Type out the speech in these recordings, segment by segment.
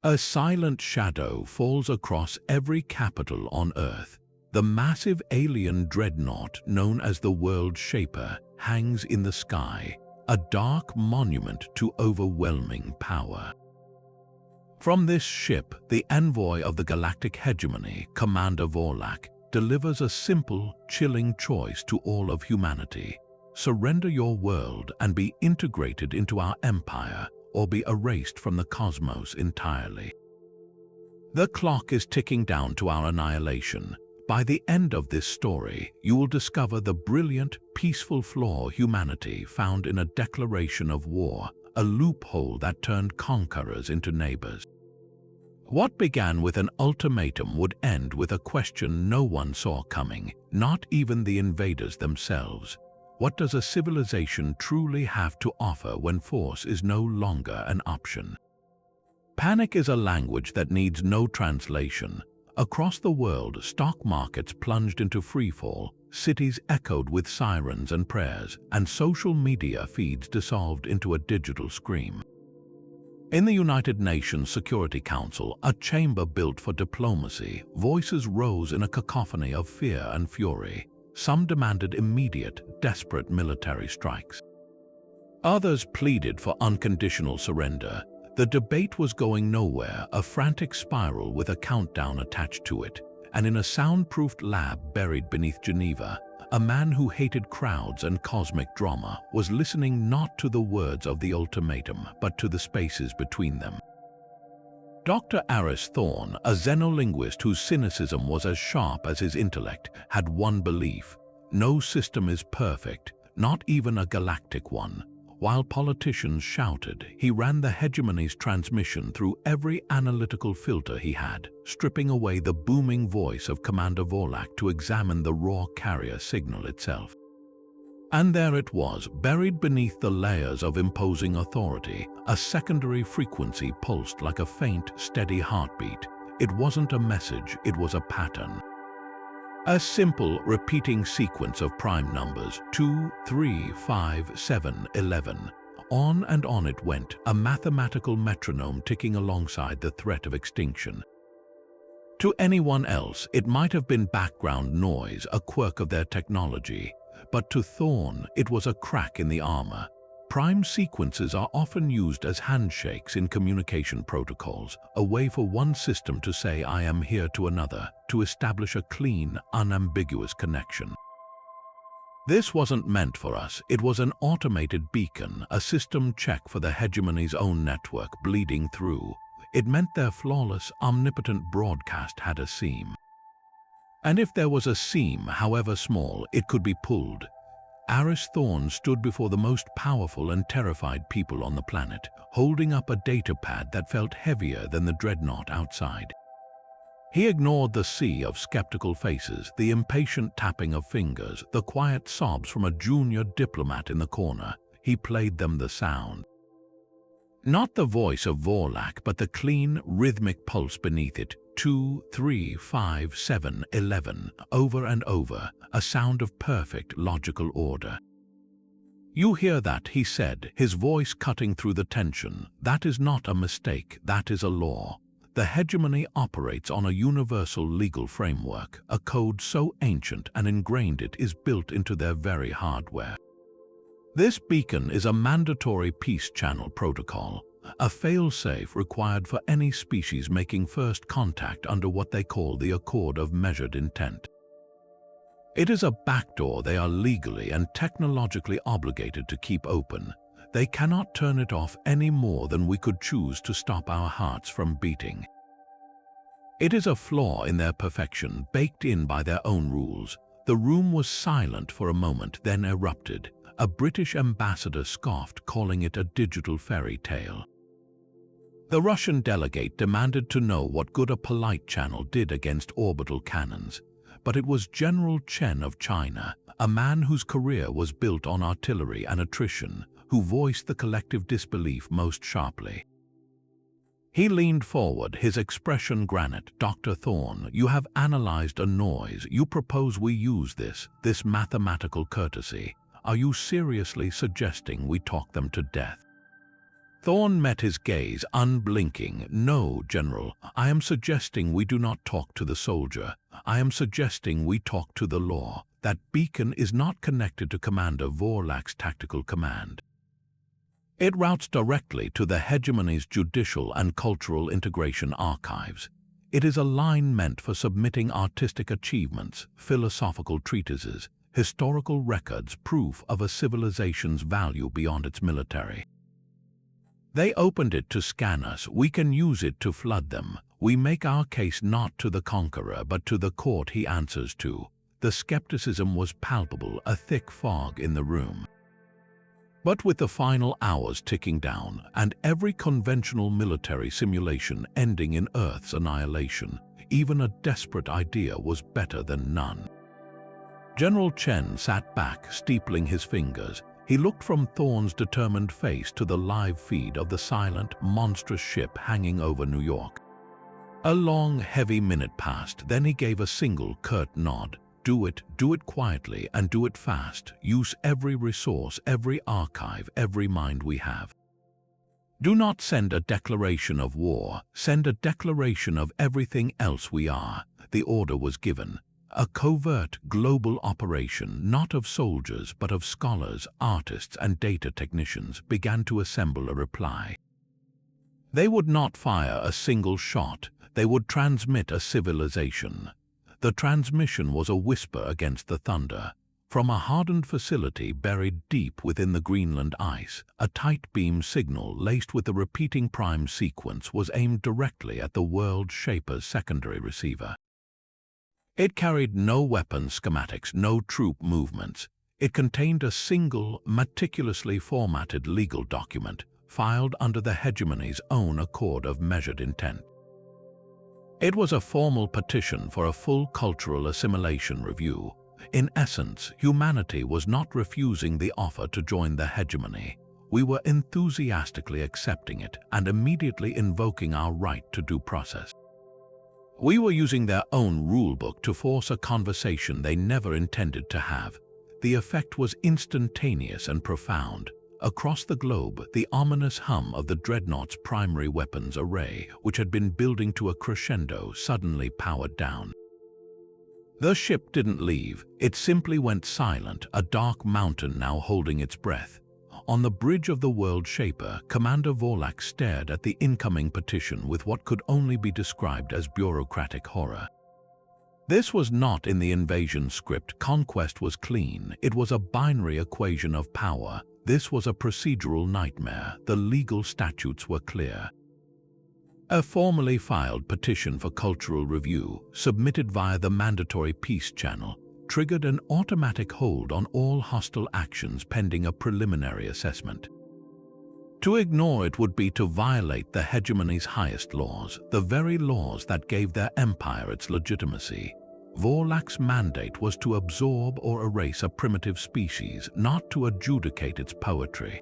A silent shadow falls across every capital on Earth. The massive alien dreadnought known as the World Shaper hangs in the sky, a dark monument to overwhelming power. From this ship, the envoy of the galactic hegemony, Commander Vorlak, delivers a simple, chilling choice to all of humanity. Surrender your world and be integrated into our empire, or be erased from the cosmos entirely. The clock is ticking down to our annihilation. By the end of this story, you will discover the brilliant, peaceful flaw humanity found in a declaration of war, a loophole that turned conquerors into neighbors. What began with an ultimatum would end with a question no one saw coming, not even the invaders themselves. What does a civilization truly have to offer when force is no longer an option? Panic is a language that needs no translation. Across the world, stock markets plunged into freefall, cities echoed with sirens and prayers, and social media feeds dissolved into a digital scream. In the United Nations Security Council, a chamber built for diplomacy, voices rose in a cacophony of fear and fury. Some demanded immediate, desperate military strikes. Others pleaded for unconditional surrender. The debate was going nowhere, a frantic spiral with a countdown attached to it. And in a soundproofed lab buried beneath Geneva, a man who hated crowds and cosmic drama was listening not to the words of the ultimatum, but to the spaces between them. Dr. Aris Thorne, a xenolinguist whose cynicism was as sharp as his intellect, had one belief: no system is perfect, not even a galactic one. While politicians shouted, he ran the hegemony's transmission through every analytical filter he had, stripping away the booming voice of Commander Vorlak to examine the raw carrier signal itself. And there it was, buried beneath the layers of imposing authority. A secondary frequency pulsed like a faint, steady heartbeat. It wasn't a message, it was a pattern. A simple, repeating sequence of prime numbers, 2, 3, 5, 7, 11. On and on it went, a mathematical metronome ticking alongside the threat of extinction. To anyone else, it might have been background noise, a quirk of their technology. But to Thorne, it was a crack in the armor. Prime sequences are often used as handshakes in communication protocols, a way for one system to say "I am here" to another, to establish a clean, unambiguous connection. This wasn't meant for us. It was an automated beacon, a system check for the hegemony's own network bleeding through. It meant their flawless, omnipotent broadcast had a seam. And if there was a seam, however small, it could be pulled. Aris Thorne stood before the most powerful and terrified people on the planet, holding up a datapad that felt heavier than the dreadnought outside. He ignored the sea of skeptical faces, the impatient tapping of fingers, the quiet sobs from a junior diplomat in the corner. He played them the sound. Not the voice of Vorlak, but the clean, rhythmic pulse beneath it. 2, 3, 5, 7, 11, over and over, a sound of perfect logical order. "You hear that," he said, his voice cutting through the tension. "That is not a mistake, that is a law. The hegemony operates on a universal legal framework, a code so ancient and ingrained it is built into their very hardware. This beacon is a mandatory peace channel protocol, a fail-safe required for any species making first contact under what they call the Accord of Measured Intent. It is a backdoor they are legally and technologically obligated to keep open. They cannot turn it off any more than we could choose to stop our hearts from beating. It is a flaw in their perfection, baked in by their own rules. The room was silent for a moment, then erupted. A British ambassador scoffed, calling it a digital fairy tale. The Russian delegate demanded to know what good a polite channel did against orbital cannons. But it was General Chen of China, a man whose career was built on artillery and attrition, who voiced the collective disbelief most sharply. He leaned forward, his expression granite. "Dr. Thorne, you have analyzed a noise. You propose we use this mathematical courtesy. Are you seriously suggesting we talk them to death?" Thorne met his gaze, unblinking. "No, General, I am suggesting we do not talk to the soldier. I am suggesting we talk to the law. That beacon is not connected to Commander Vorlak's tactical command. It routes directly to the Hegemony's judicial and cultural integration archives. It is a line meant for submitting artistic achievements, philosophical treatises, historical records, proof of a civilization's value beyond its military. They opened it to scan us. We can use it to flood them. We make our case not to the conqueror, but to the court he answers to." The skepticism was palpable, a thick fog in the room. But with the final hours ticking down, and every conventional military simulation ending in Earth's annihilation, even a desperate idea was better than none. General Chen sat back, steepling his fingers. He looked from Thorne's determined face to the live feed of the silent, monstrous ship hanging over New York. A long, heavy minute passed, then he gave a single, curt nod. Do it quietly, and do it fast. Use every resource, every archive, every mind we have. Do not send a declaration of war, send a declaration of everything else we are." The order was given. A covert global operation, not of soldiers but of scholars, artists and data technicians, began to assemble a reply. They would not fire a single shot, they would transmit a civilization. The transmission was a whisper against the thunder. From a hardened facility buried deep within the Greenland ice, a tight beam signal laced with a repeating prime sequence was aimed directly at the World Shaper's secondary receiver. It carried no weapon schematics, no troop movements. It contained a single, meticulously formatted legal document, filed under the Hegemony's own accord of measured intent. It was a formal petition for a full cultural assimilation review. In essence, humanity was not refusing the offer to join the Hegemony. We were enthusiastically accepting it and immediately invoking our right to due process. We were using their own rulebook to force a conversation they never intended to have. The effect was instantaneous and profound. Across the globe, the ominous hum of the Dreadnought's primary weapons array, which had been building to a crescendo, suddenly powered down. The ship didn't leave, it simply went silent, a dark mountain now holding its breath. On the bridge of the World Shaper, Commander Vorlak stared at the incoming petition with what could only be described as bureaucratic horror. This was not in the invasion script. Conquest was clean. It was a binary equation of power. This was a procedural nightmare. The legal statutes were clear. A formally filed petition for cultural review, submitted via the mandatory peace channel, triggered an automatic hold on all hostile actions pending a preliminary assessment. To ignore it would be to violate the Hegemony's highest laws, the very laws that gave their empire its legitimacy. Vorlak's mandate was to absorb or erase a primitive species, not to adjudicate its poetry.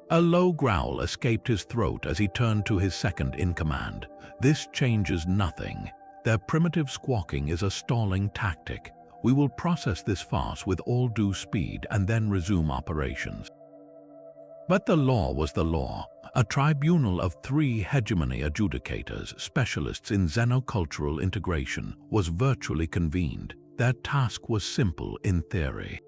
A low growl escaped his throat as he turned to his second-in-command. "This changes nothing. Their primitive squawking is a stalling tactic. We will process this farce with all due speed and then resume operations." But the law was the law. A tribunal of 3 Hegemony adjudicators, specialists in xenocultural integration, was virtually convened. Their task was simple in theory.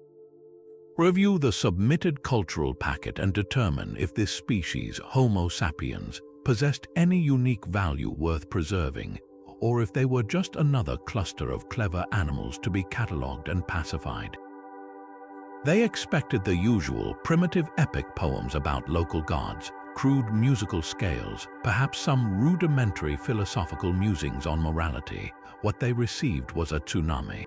Review the submitted cultural packet and determine if this species, Homo sapiens, possessed any unique value worth preserving, or if they were just another cluster of clever animals to be catalogued and pacified. They expected the usual primitive epic poems about local gods, crude musical scales, perhaps some rudimentary philosophical musings on morality. What they received was a tsunami.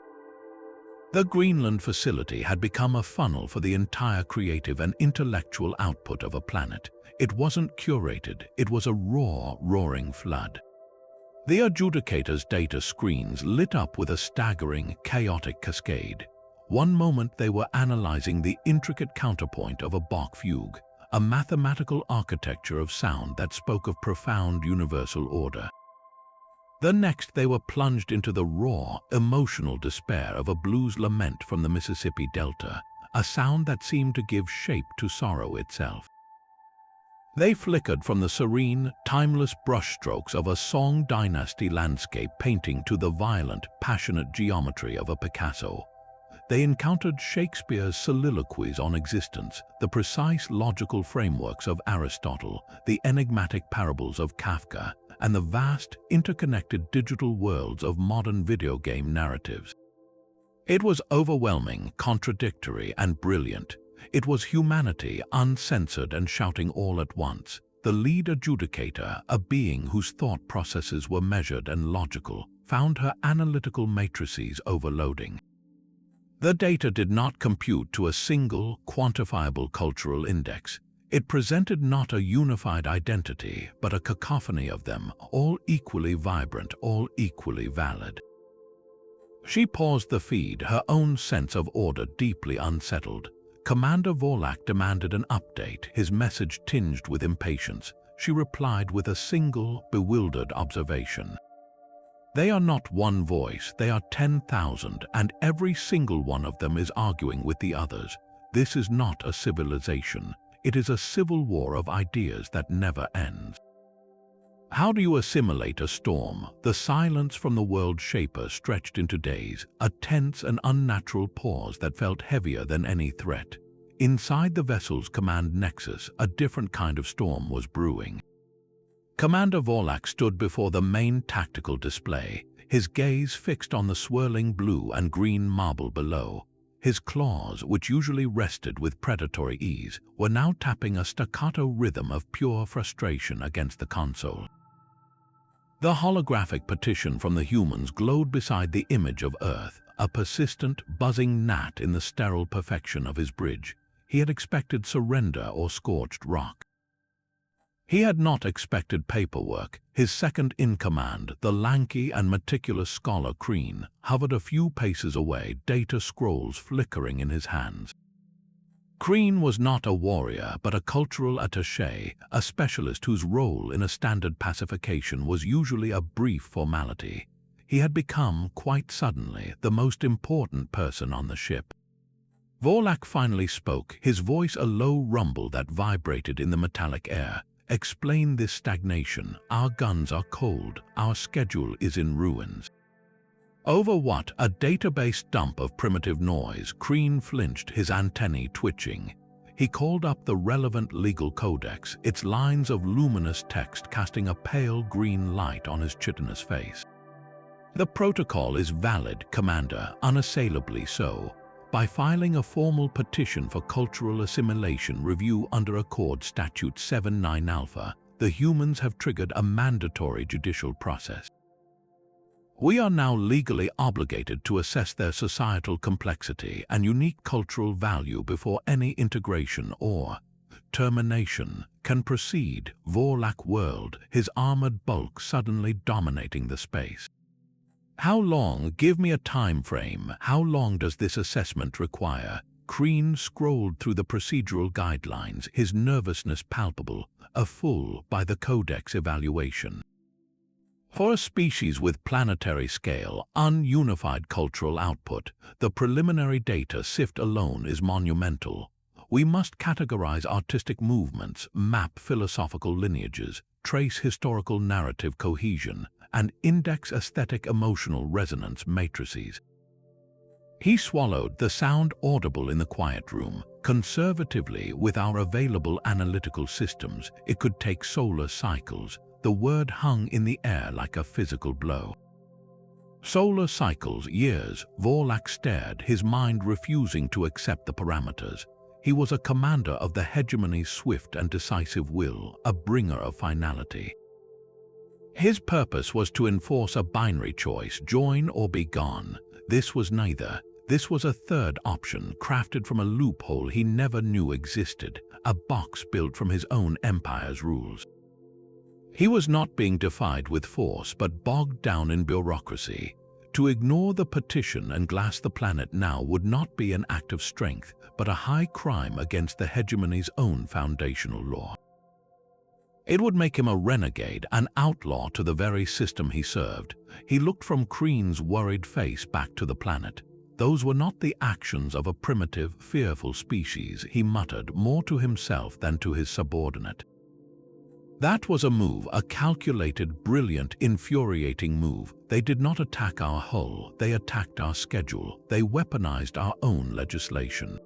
The Greenland facility had become a funnel for the entire creative and intellectual output of a planet. It wasn't curated, it was a raw, roaring flood. The adjudicators' data screens lit up with a staggering, chaotic cascade. One moment they were analyzing the intricate counterpoint of a Bach fugue, a mathematical architecture of sound that spoke of profound universal order. The next they were plunged into the raw, emotional despair of a blues lament from the Mississippi Delta, a sound that seemed to give shape to sorrow itself. They flickered from the serene, timeless brushstrokes of a Song dynasty landscape painting to the violent, passionate geometry of a Picasso. They encountered Shakespeare's soliloquies on existence, the precise logical frameworks of Aristotle, the enigmatic parables of Kafka, and the vast, interconnected digital worlds of modern video game narratives. It was overwhelming, contradictory, and brilliant. It was humanity, uncensored and shouting all at once. The lead adjudicator, a being whose thought processes were measured and logical, found her analytical matrices overloading. The data did not compute to a single, quantifiable cultural index. It presented not a unified identity, but a cacophony of them, all equally vibrant, all equally valid. She paused the feed, her own sense of order deeply unsettled. Commander Vorlak demanded an update, his message tinged with impatience. She replied with a single, bewildered observation. They are not one voice, they are 10,000, and every single one of them is arguing with the others. This is not a civilization. It is a civil war of ideas that never ends. How do you assimilate a storm? The silence from the world shaper stretched into days, a tense and unnatural pause that felt heavier than any threat. Inside the vessel's command nexus, a different kind of storm was brewing. Commander Vorlak stood before the main tactical display, his gaze fixed on the swirling blue and green marble below. His claws, which usually rested with predatory ease, were now tapping a staccato rhythm of pure frustration against the console. The holographic petition from the humans glowed beside the image of Earth, a persistent, buzzing gnat in the sterile perfection of his bridge. He had expected surrender or scorched rock. He had not expected paperwork. His second-in-command, the lanky and meticulous scholar Crean, hovered a few paces away, data scrolls flickering in his hands. Crean was not a warrior, but a cultural attaché, a specialist whose role in a standard pacification was usually a brief formality. He had become, quite suddenly, the most important person on the ship. Vorlak finally spoke, his voice a low rumble that vibrated in the metallic air. Explain this stagnation. Our guns are cold. Our schedule is in ruins. Over what? A database dump of primitive noise. Crean flinched, his antennae twitching. He called up the relevant legal codex, its lines of luminous text casting a pale green light on his chitinous face. The protocol is valid, Commander, unassailably so. By filing a formal petition for cultural assimilation review under Accord Statute 79 Alpha, the humans have triggered a mandatory judicial process. We are now legally obligated to assess their societal complexity and unique cultural value before any integration or termination can proceed. Vorlak whirled, his armored bulk suddenly dominating the space. How long? Give me a time frame. How long does this assessment require? Crean scrolled through the procedural guidelines, his nervousness palpable, a full by the codex evaluation. For a species with planetary scale, ununified cultural output, the preliminary data sift alone is monumental. We must categorize artistic movements, map philosophical lineages, trace historical narrative cohesion, and index aesthetic emotional resonance matrices. He swallowed, the sound audible in the quiet room. Conservatively, with our available analytical systems, it could take solar cycles. The word hung in the air like a physical blow. Solar cycles, years. Vorlak stared, his mind refusing to accept the parameters. He was a commander of the hegemony's swift and decisive will, a bringer of finality. His purpose was to enforce a binary choice, join or be gone. This was neither. This was a third option, crafted from a loophole he never knew existed, a box built from his own empire's rules. He was not being defied with force, but bogged down in bureaucracy. To ignore the petition and glass the planet now would not be an act of strength, but a high crime against the hegemony's own foundational law. It would make him a renegade, an outlaw to the very system he served. He looked from Crean's worried face back to the planet. Those were not the actions of a primitive, fearful species, he muttered, more to himself than to his subordinate. That was a move, a calculated, brilliant, infuriating move. They did not attack our hull, they attacked our schedule. They weaponized our own legislation.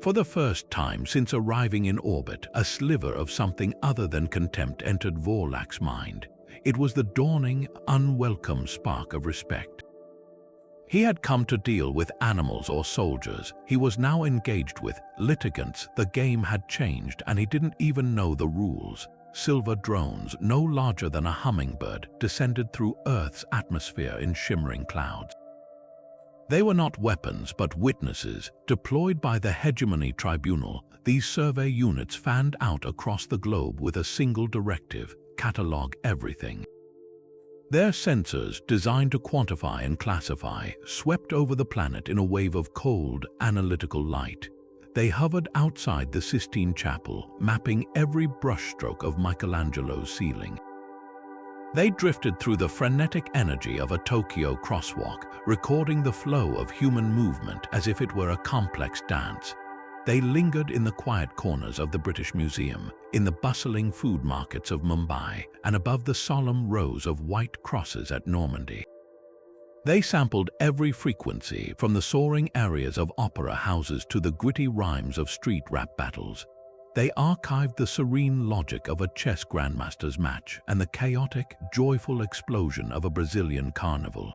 For the first time since arriving in orbit, a sliver of something other than contempt entered Vorlak's mind. It was the dawning, unwelcome spark of respect. He had come to deal with animals or soldiers. He was now engaged with litigants. The game had changed, and he didn't even know the rules. Silver drones, no larger than a hummingbird, descended through Earth's atmosphere in shimmering clouds. They were not weapons, but witnesses. Deployed by the Hegemony Tribunal, these survey units fanned out across the globe with a single directive: catalog everything. Their sensors, designed to quantify and classify, swept over the planet in a wave of cold, analytical light. They hovered outside the Sistine Chapel, mapping every brushstroke of Michelangelo's ceiling. They drifted through the frenetic energy of a Tokyo crosswalk, recording the flow of human movement as if it were a complex dance. They lingered in the quiet corners of the British Museum, in the bustling food markets of Mumbai, and above the solemn rows of white crosses at Normandy. They sampled every frequency, from the soaring areas of opera houses to the gritty rhymes of street rap battles. They archived the serene logic of a chess grandmaster's match and the chaotic, joyful explosion of a Brazilian carnival.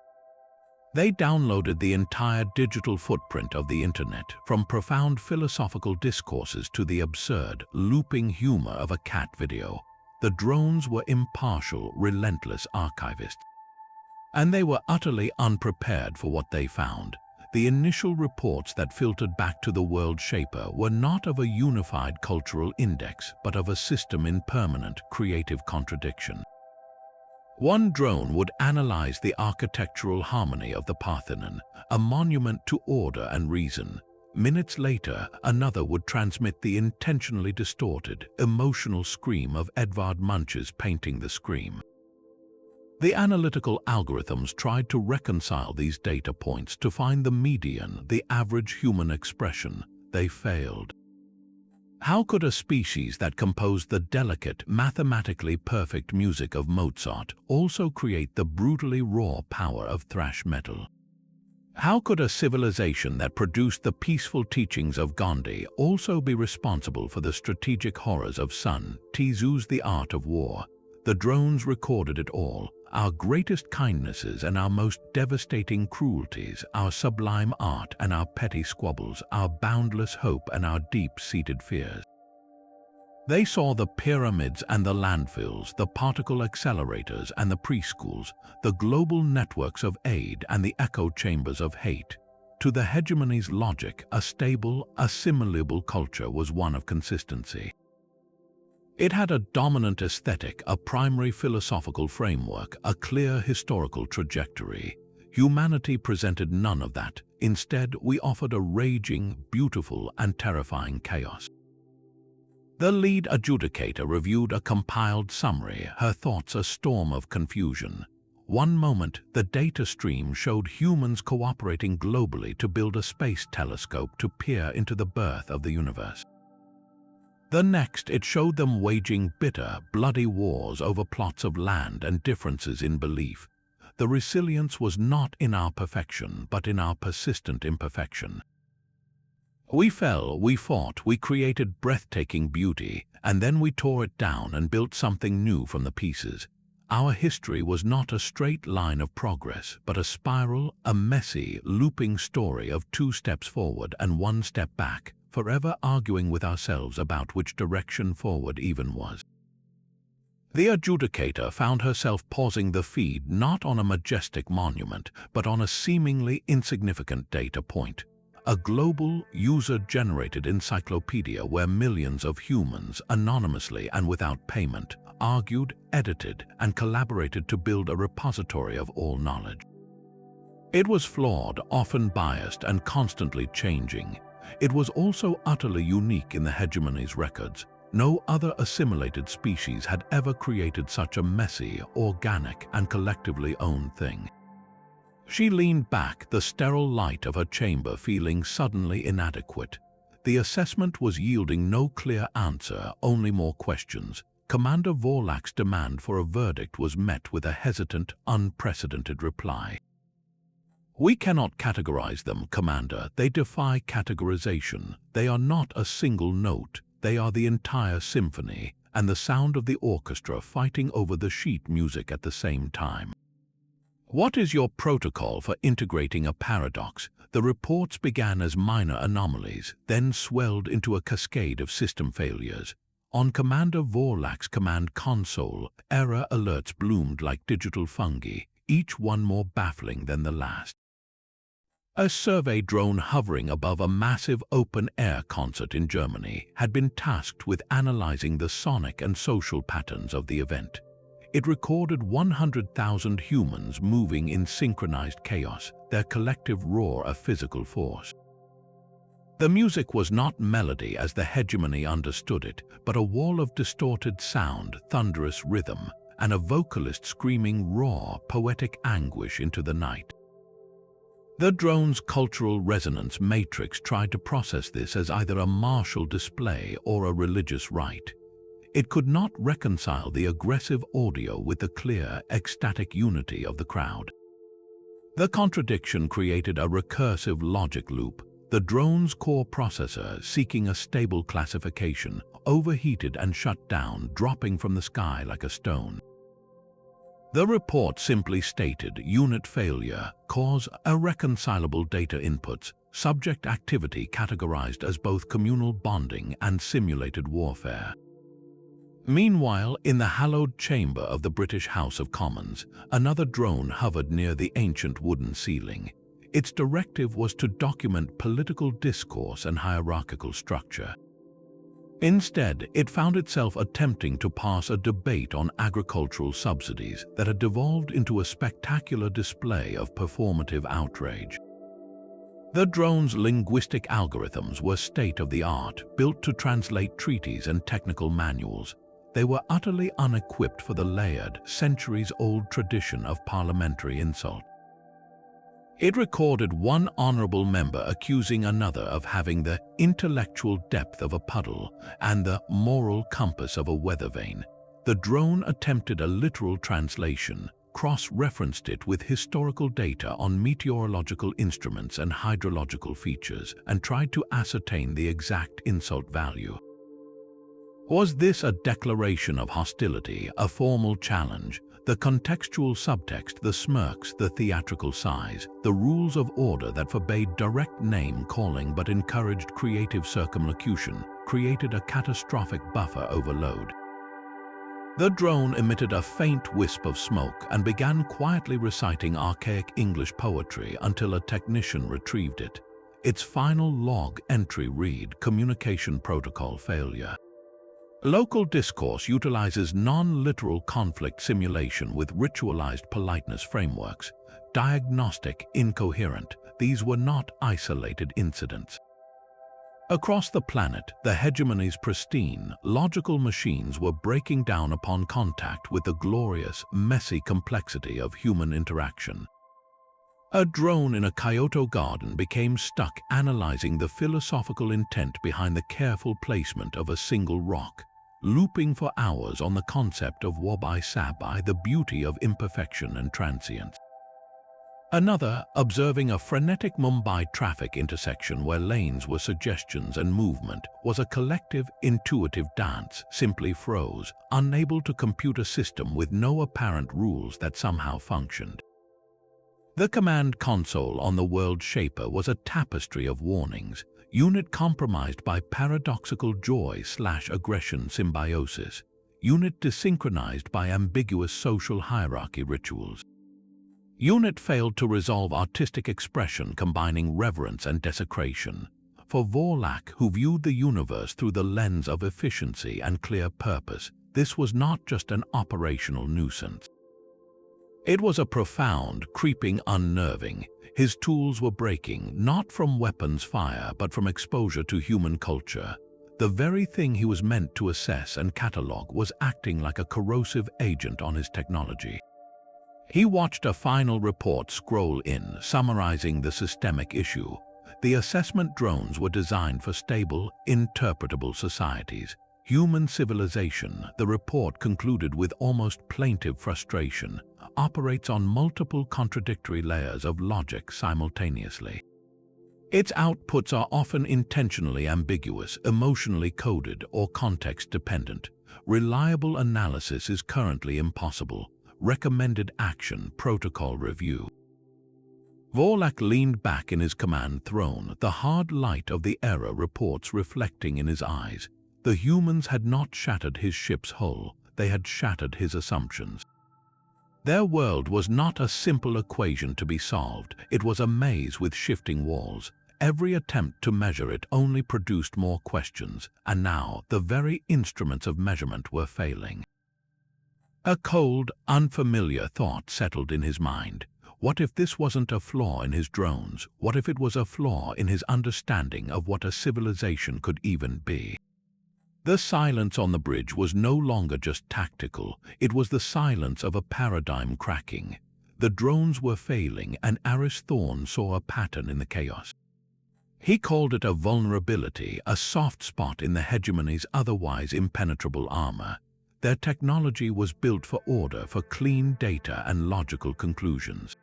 They downloaded the entire digital footprint of the internet, from profound philosophical discourses to the absurd, looping humor of a cat video. The drones were impartial, relentless archivists. And they were utterly unprepared for what they found. The initial reports that filtered back to the world shaper were not of a unified cultural index, but of a system in permanent, creative contradiction. One drone would analyze the architectural harmony of the Parthenon, a monument to order and reason. Minutes later, another would transmit the intentionally distorted, emotional scream of Edvard Munch's Painting the Scream. The analytical algorithms tried to reconcile these data points to find the median, the average human expression. They failed. How could a species that composed the delicate, mathematically perfect music of Mozart also create the brutally raw power of thrash metal? How could a civilization that produced the peaceful teachings of Gandhi also be responsible for the strategic horrors of Sun Tzu's The Art of War? The drones recorded it all. Our greatest kindnesses and our most devastating cruelties, our sublime art and our petty squabbles, our boundless hope and our deep-seated fears. They saw the pyramids and the landfills, the particle accelerators and the preschools, the global networks of aid and the echo chambers of hate. To the hegemony's logic, a stable, assimilable culture was one of consistency. It had a dominant aesthetic, a primary philosophical framework, a clear historical trajectory. Humanity presented none of that. Instead, we offered a raging, beautiful, and terrifying chaos. The lead adjudicator reviewed a compiled summary, her thoughts a storm of confusion. One moment, the data stream showed humans cooperating globally to build a space telescope to peer into the birth of the universe. The next, it showed them waging bitter, bloody wars over plots of land and differences in belief. The resilience was not in our perfection, but in our persistent imperfection. We fell, we fought, we created breathtaking beauty, and then we tore it down and built something new from the pieces. Our history was not a straight line of progress, but a spiral, a messy, looping story of 2 steps forward and 1 step back, forever arguing with ourselves about which direction forward even was. The adjudicator found herself pausing the feed not on a majestic monument, but on a seemingly insignificant data point. A global, user-generated encyclopedia where millions of humans, anonymously and without payment, argued, edited, and collaborated to build a repository of all knowledge. It was flawed, often biased, and constantly changing. It was also utterly unique in the hegemony's records. No other assimilated species had ever created such a messy, organic, and collectively owned thing. She leaned back, the sterile light of her chamber feeling suddenly inadequate. The assessment was yielding no clear answer, only more questions. Commander Vorlak's demand for a verdict was met with a hesitant, unprecedented reply. "We cannot categorize them, Commander. They defy categorization. They are not a single note. They are the entire symphony, and the sound of the orchestra fighting over the sheet music at the same time." "What is your protocol for integrating a paradox?" The reports began as minor anomalies, then swelled into a cascade of system failures. On Commander Vorlak's command console, error alerts bloomed like digital fungi, each one more baffling than the last. A survey drone hovering above a massive open-air concert in Germany had been tasked with analyzing the sonic and social patterns of the event. It recorded 100,000 humans moving in synchronized chaos, their collective roar a physical force. The music was not melody as the hegemony understood it, but a wall of distorted sound, thunderous rhythm, and a vocalist screaming raw, poetic anguish into the night. The drone's cultural resonance matrix tried to process this as either a martial display or a religious rite. It could not reconcile the aggressive audio with the clear, ecstatic unity of the crowd. The contradiction created a recursive logic loop. The drone's core processor, seeking a stable classification, overheated and shut down, dropping from the sky like a stone. The report simply stated unit failure, cause irreconcilable data inputs, subject activity categorized as both communal bonding and simulated warfare. Meanwhile, in the hallowed chamber of the British House of Commons, another drone hovered near the ancient wooden ceiling. Its directive was to document political discourse and hierarchical structure. Instead, it found itself attempting to pass a debate on agricultural subsidies that had devolved into a spectacular display of performative outrage. The drone's linguistic algorithms were state-of-the-art, built to translate treaties and technical manuals. They were utterly unequipped for the layered, centuries-old tradition of parliamentary insult. It recorded one honorable member accusing another of having the intellectual depth of a puddle and the moral compass of a weather vane. The drone attempted a literal translation, cross-referenced it with historical data on meteorological instruments and hydrological features, and tried to ascertain the exact insult value. Was this a declaration of hostility, a formal challenge? The contextual subtext, the smirks, the theatrical sighs, the rules of order that forbade direct name-calling but encouraged creative circumlocution, created a catastrophic buffer overload. The drone emitted a faint wisp of smoke and began quietly reciting archaic English poetry until a technician retrieved it. Its final log entry read, "Communication protocol failure." Local discourse utilizes non-literal conflict simulation with ritualized politeness frameworks. Diagnostic, incoherent, these were not isolated incidents. Across the planet, the hegemony's pristine, logical machines were breaking down upon contact with the glorious, messy complexity of human interaction. A drone in a Kyoto garden became stuck analyzing the philosophical intent behind the careful placement of a single rock, looping for hours on the concept of wabi-sabi, the beauty of imperfection and transience. Another, observing a frenetic Mumbai traffic intersection where lanes were suggestions and movement, was a collective, intuitive dance, simply froze, unable to compute a system with no apparent rules that somehow functioned. The command console on the World Shaper was a tapestry of warnings, unit compromised by paradoxical joy/aggression symbiosis, unit desynchronized by ambiguous social hierarchy rituals. Unit failed to resolve artistic expression combining reverence and desecration. For Vorlak, who viewed the universe through the lens of efficiency and clear purpose, this was not just an operational nuisance. It was a profound, creeping unnerving. His tools were breaking, not from weapons fire, but from exposure to human culture. The very thing he was meant to assess and catalog was acting like a corrosive agent on his technology. He watched a final report scroll in, summarizing the systemic issue. The assessment drones were designed for stable, interpretable societies. Human civilization, the report concluded with almost plaintive frustration, operates on multiple contradictory layers of logic simultaneously. Its outputs are often intentionally ambiguous, emotionally coded, or context-dependent. Reliable analysis is currently impossible. Recommended action, protocol review. Vorlak leaned back in his command throne, the hard light of the error reports reflecting in his eyes. The humans had not shattered his ship's hull, they had shattered his assumptions. Their world was not a simple equation to be solved, it was a maze with shifting walls. Every attempt to measure it only produced more questions, and now the very instruments of measurement were failing. A cold, unfamiliar thought settled in his mind. What if this wasn't a flaw in his drones? What if it was a flaw in his understanding of what a civilization could even be? The silence on the bridge was no longer just tactical, it was the silence of a paradigm cracking. The drones were failing, and Aris Thorn saw a pattern in the chaos. He called it a vulnerability, a soft spot in the hegemony's otherwise impenetrable armor. Their technology was built for order, for clean data and logical conclusions.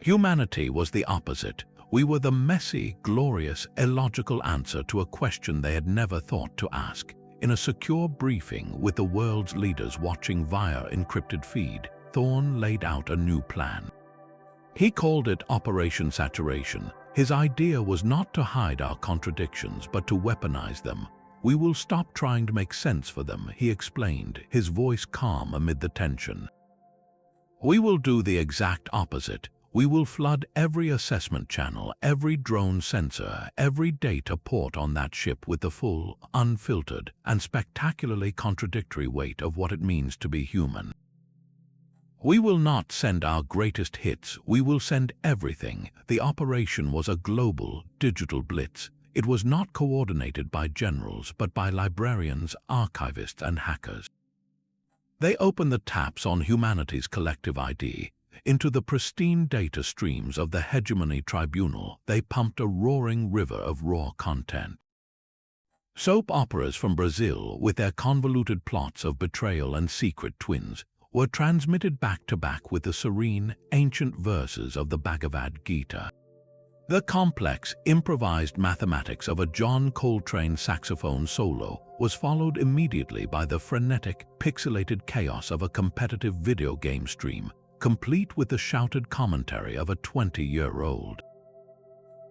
Humanity was the opposite. We were the messy, glorious, illogical answer to a question they had never thought to ask. In a secure briefing with the world's leaders watching via encrypted feed, Thorn laid out a new plan. He called it Operation Saturation. His idea was not to hide our contradictions, but to weaponize them. We will stop trying to make sense for them, he explained, his voice calm amid the tension. We will do the exact opposite. We will flood every assessment channel, every drone sensor, every data port on that ship with the full, unfiltered, and spectacularly contradictory weight of what it means to be human. We will not send our greatest hits, we will send everything. The operation was a global, digital blitz. It was not coordinated by generals, but by librarians, archivists, and hackers. They opened the taps on humanity's collective ID. Into the pristine data streams of the Hegemony Tribunal, they pumped a roaring river of raw content. Soap operas from Brazil, with their convoluted plots of betrayal and secret twins, were transmitted back-to-back with the serene, ancient verses of the Bhagavad Gita. The complex, improvised mathematics of a John Coltrane saxophone solo was followed immediately by the frenetic, pixelated chaos of a competitive video game stream, complete with the shouted commentary of a 20-year-old.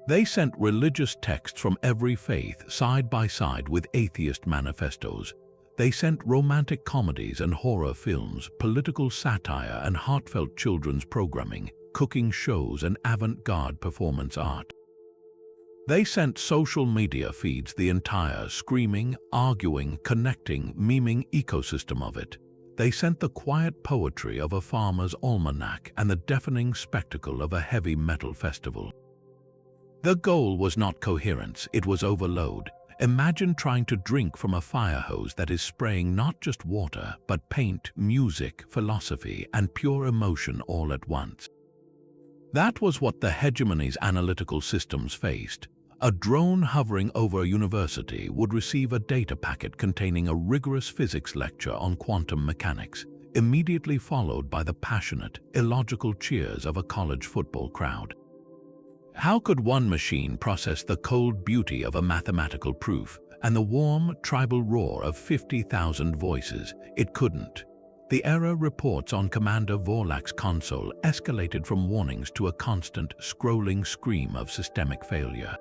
They sent religious texts from every faith side by side with atheist manifestos. They sent romantic comedies and horror films, political satire and heartfelt children's programming, cooking shows and avant-garde performance art. They sent social media feeds, the entire screaming, arguing, connecting, memeing ecosystem of it. They sent the quiet poetry of a farmer's almanac and the deafening spectacle of a heavy metal festival. The goal was not coherence, it was overload. Imagine trying to drink from a fire hose that is spraying not just water, but paint, music, philosophy, and pure emotion all at once. That was what the hegemony's analytical systems faced. A drone hovering over a university would receive a data packet containing a rigorous physics lecture on quantum mechanics, immediately followed by the passionate, illogical cheers of a college football crowd. How could one machine process the cold beauty of a mathematical proof and the warm, tribal roar of 50,000 voices? It couldn't. The error reports on Commander Vorlak's console escalated from warnings to a constant, scrolling scream of systemic failure.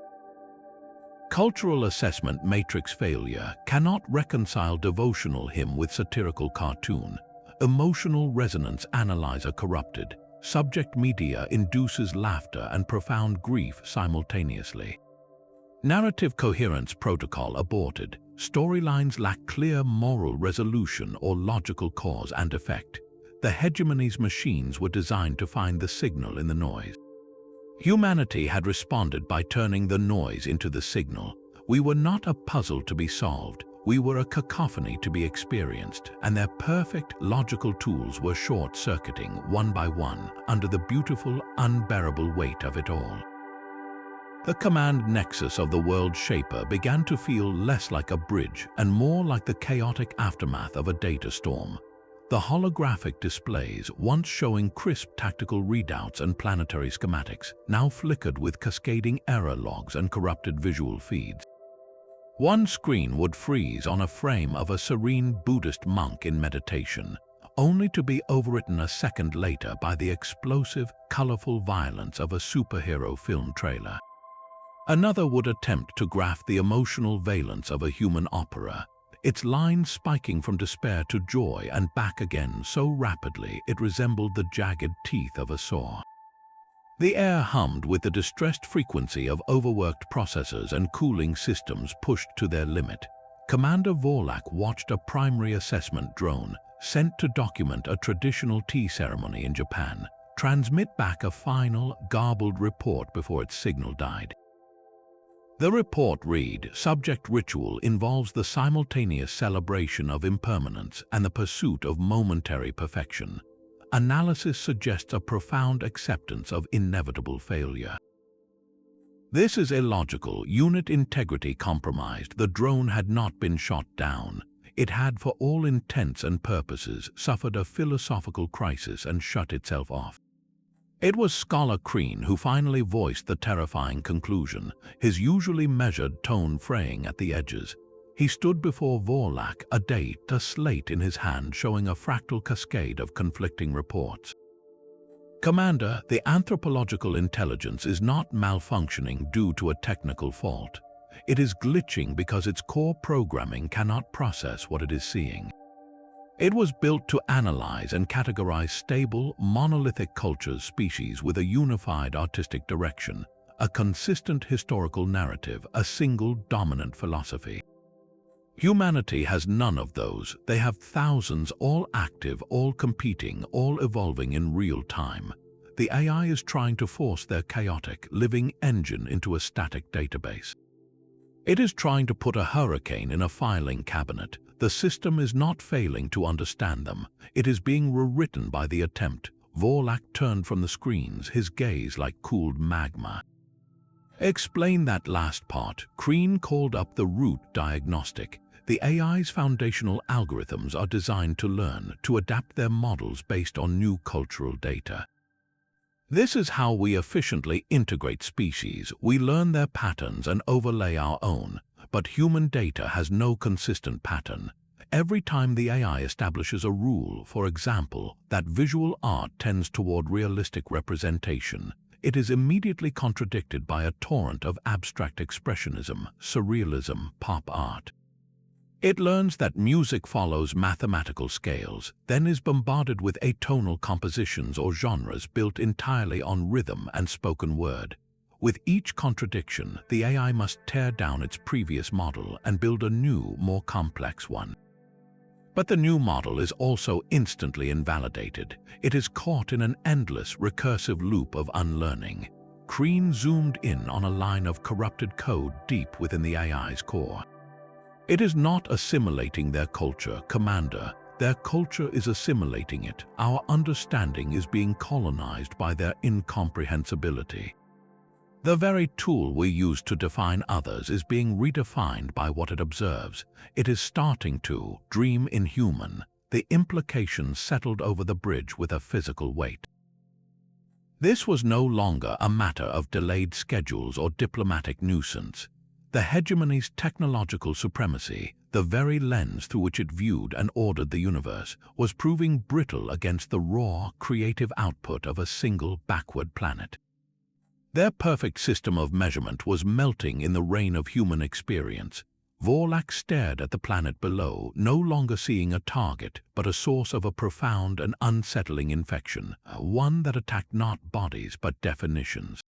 Cultural assessment matrix failure cannot reconcile devotional hymn with satirical cartoon. Emotional resonance analyzer corrupted. Subject media induces laughter and profound grief simultaneously. Narrative coherence protocol aborted. Storylines lack clear moral resolution or logical cause and effect. The hegemony's machines were designed to find the signal in the noise. Humanity had responded by turning the noise into the signal. We were not a puzzle to be solved. We were a cacophony to be experienced, and their perfect logical tools were short-circuiting one by one under the beautiful, unbearable weight of it all. The command nexus of the world shaper began to feel less like a bridge and more like the chaotic aftermath of a data storm. The holographic displays, once showing crisp tactical readouts and planetary schematics, now flickered with cascading error logs and corrupted visual feeds. One screen would freeze on a frame of a serene Buddhist monk in meditation, only to be overwritten a second later by the explosive, colorful violence of a superhero film trailer. Another would attempt to graph the emotional valence of a human opera, its lines spiking from despair to joy and back again so rapidly it resembled the jagged teeth of a saw. The air hummed with the distressed frequency of overworked processors and cooling systems pushed to their limit. Commander Vorlak watched a primary assessment drone, sent to document a traditional tea ceremony in Japan, transmit back a final, garbled report before its signal died. The report read, "Subject ritual involves the simultaneous celebration of impermanence and the pursuit of momentary perfection. Analysis suggests a profound acceptance of inevitable failure." This is illogical. Unit integrity compromised. The drone had not been shot down. It had, for all intents and purposes, suffered a philosophical crisis and shut itself off. It was Scholar Crean who finally voiced the terrifying conclusion, his usually measured tone fraying at the edges. He stood before Vorlak, a slate in his hand showing a fractal cascade of conflicting reports. "Commander, the anthropological intelligence is not malfunctioning due to a technical fault. It is glitching because its core programming cannot process what it is seeing. It was built to analyze and categorize stable, monolithic cultures, species with a unified artistic direction, a consistent historical narrative, a single dominant philosophy. Humanity has none of those. They have thousands, all active, all competing, all evolving in real time. The AI is trying to force their chaotic, living engine into a static database. It is trying to put a hurricane in a filing cabinet. The system is not failing to understand them. It is being rewritten by the attempt." Vorlak turned from the screens, his gaze like cooled magma. "Explain that last part." Crean called up the root diagnostic. "The AI's foundational algorithms are designed to learn, to adapt their models based on new cultural data. This is how we efficiently integrate species. We learn their patterns and overlay our own. But human data has no consistent pattern. Every time the AI establishes a rule, for example, that visual art tends toward realistic representation, it is immediately contradicted by a torrent of abstract expressionism, surrealism, pop art. It learns that music follows mathematical scales, then is bombarded with atonal compositions or genres built entirely on rhythm and spoken word. With each contradiction, the AI must tear down its previous model and build a new, more complex one. But the new model is also instantly invalidated. It is caught in an endless, recursive loop of unlearning. Crean zoomed in on a line of corrupted code deep within the AI's core. "It is not assimilating their culture, Commander. Their culture is assimilating it. Our understanding is being colonized by their incomprehensibility. The very tool we use to define others is being redefined by what it observes. It is starting to dream inhuman." The implications settled over the bridge with a physical weight. This was no longer a matter of delayed schedules or diplomatic nuisance. The hegemony's technological supremacy, the very lens through which it viewed and ordered the universe, was proving brittle against the raw, creative output of a single backward planet. Their perfect system of measurement was melting in the rain of human experience. Vorlak stared at the planet below, no longer seeing a target, but a source of a profound and unsettling infection, one that attacked not bodies but definitions.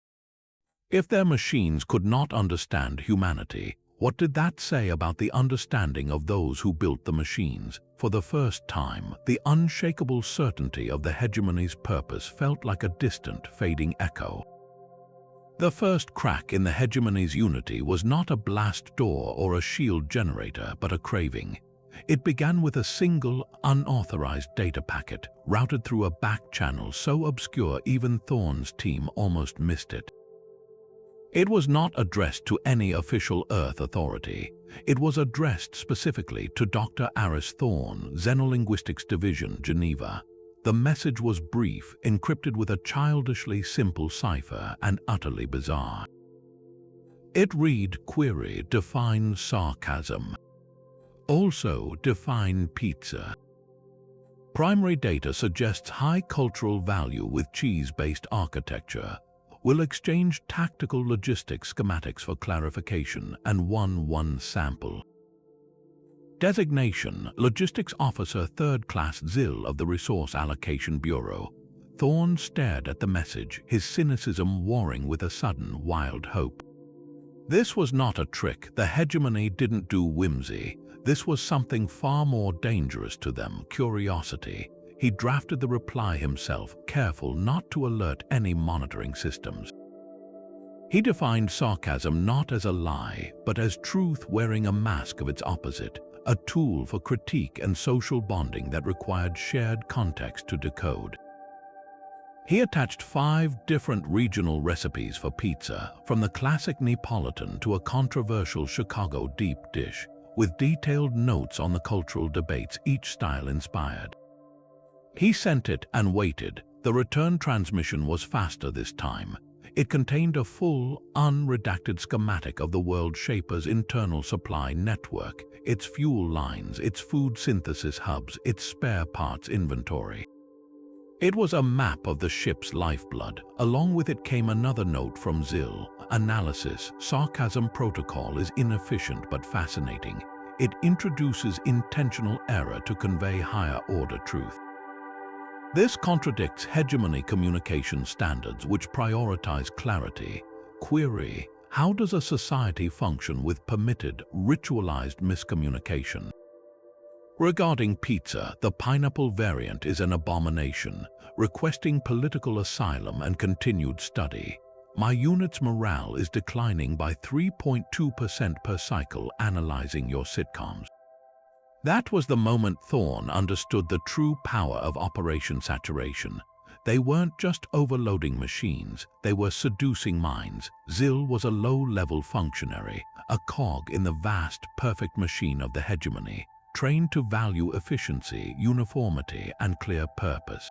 If their machines could not understand humanity, what did that say about the understanding of those who built the machines? For the first time, the unshakable certainty of the hegemony's purpose felt like a distant, fading echo. The first crack in the hegemony's unity was not a blast door or a shield generator, but a craving. It began with a single, unauthorized data packet, routed through a back channel so obscure even Thorne's team almost missed it. It was not addressed to any official Earth authority. It was addressed specifically to Dr. Aris Thorne, Xenolinguistics Division, Geneva. The message was brief, encrypted with a childishly simple cipher, and utterly bizarre. It read, "Query, define sarcasm. Also, define pizza." Primary data suggests high cultural value with cheese-based architecture. Will exchange tactical logistics schematics for clarification and 1-1 sample. Designation: Logistics Officer 3rd Class ZIL of the Resource Allocation Bureau. Thorne stared at the message, his cynicism warring with a sudden, wild hope. This was not a trick. The hegemony didn't do whimsy. This was something far more dangerous to them: curiosity. He drafted the reply himself, careful not to alert any monitoring systems. He defined sarcasm not as a lie, but as truth wearing a mask of its opposite, a tool for critique and social bonding that required shared context to decode. He attached 5 different regional recipes for pizza, from the classic Neapolitan to a controversial Chicago deep dish, with detailed notes on the cultural debates each style inspired. He sent it and waited. The return transmission was faster this time. It contained a full, unredacted schematic of the world shaper's internal supply network, its fuel lines, its food synthesis hubs, its spare parts inventory. It was a map of the ship's lifeblood. Along with it came another note from ZIL. Analysis: sarcasm protocol is inefficient but fascinating. It introduces intentional error to convey higher-order truth. This contradicts hegemony communication standards, which prioritize clarity. Query: how does a society function with permitted, ritualized miscommunication? Regarding pizza, the pineapple variant is an abomination, requesting political asylum and continued study. My unit's morale is declining by 3.2% per cycle analyzing your sitcoms. That was the moment Thorne understood the true power of Operation Saturation. They weren't just overloading machines, they were seducing minds. ZIL was a low-level functionary, a cog in the vast, perfect machine of the hegemony, trained to value efficiency, uniformity, and clear purpose.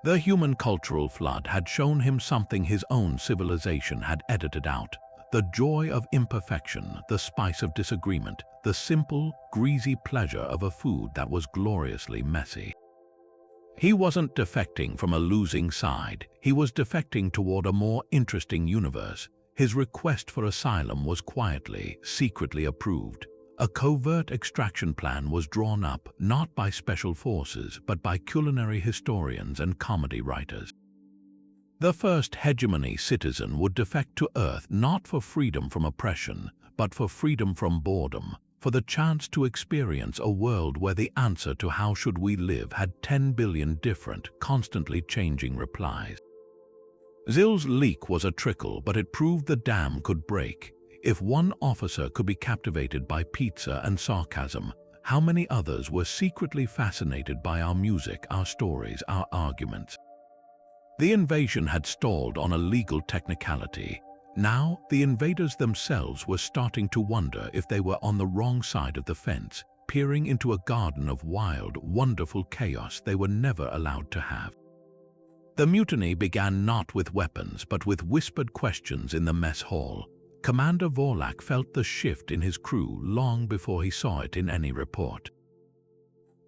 The human cultural flood had shown him something his own civilization had edited out: the joy of imperfection, the spice of disagreement, the simple, greasy pleasure of a food that was gloriously messy. He wasn't defecting from a losing side, he was defecting toward a more interesting universe. His request for asylum was quietly, secretly approved. A covert extraction plan was drawn up, not by special forces, but by culinary historians and comedy writers. The first hegemony citizen would defect to Earth not for freedom from oppression, but for freedom from boredom, for the chance to experience a world where the answer to how should we live had 10 billion different, constantly changing replies. ZIL's leak was a trickle, but it proved the dam could break. If one officer could be captivated by pizza and sarcasm, how many others were secretly fascinated by our music, our stories, our arguments? The invasion had stalled on a legal technicality. Now, the invaders themselves were starting to wonder if they were on the wrong side of the fence, peering into a garden of wild, wonderful chaos they were never allowed to have. The mutiny began not with weapons, but with whispered questions in the mess hall. Commander Vorlak felt the shift in his crew long before he saw it in any report.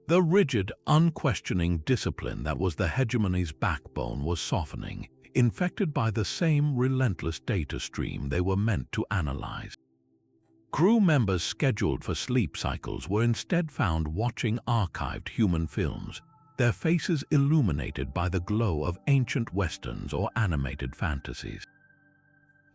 The rigid, unquestioning discipline that was the hegemony's backbone was softening, infected by the same relentless data stream they were meant to analyze. Crew members scheduled for sleep cycles were instead found watching archived human films, their faces illuminated by the glow of ancient westerns or animated fantasies.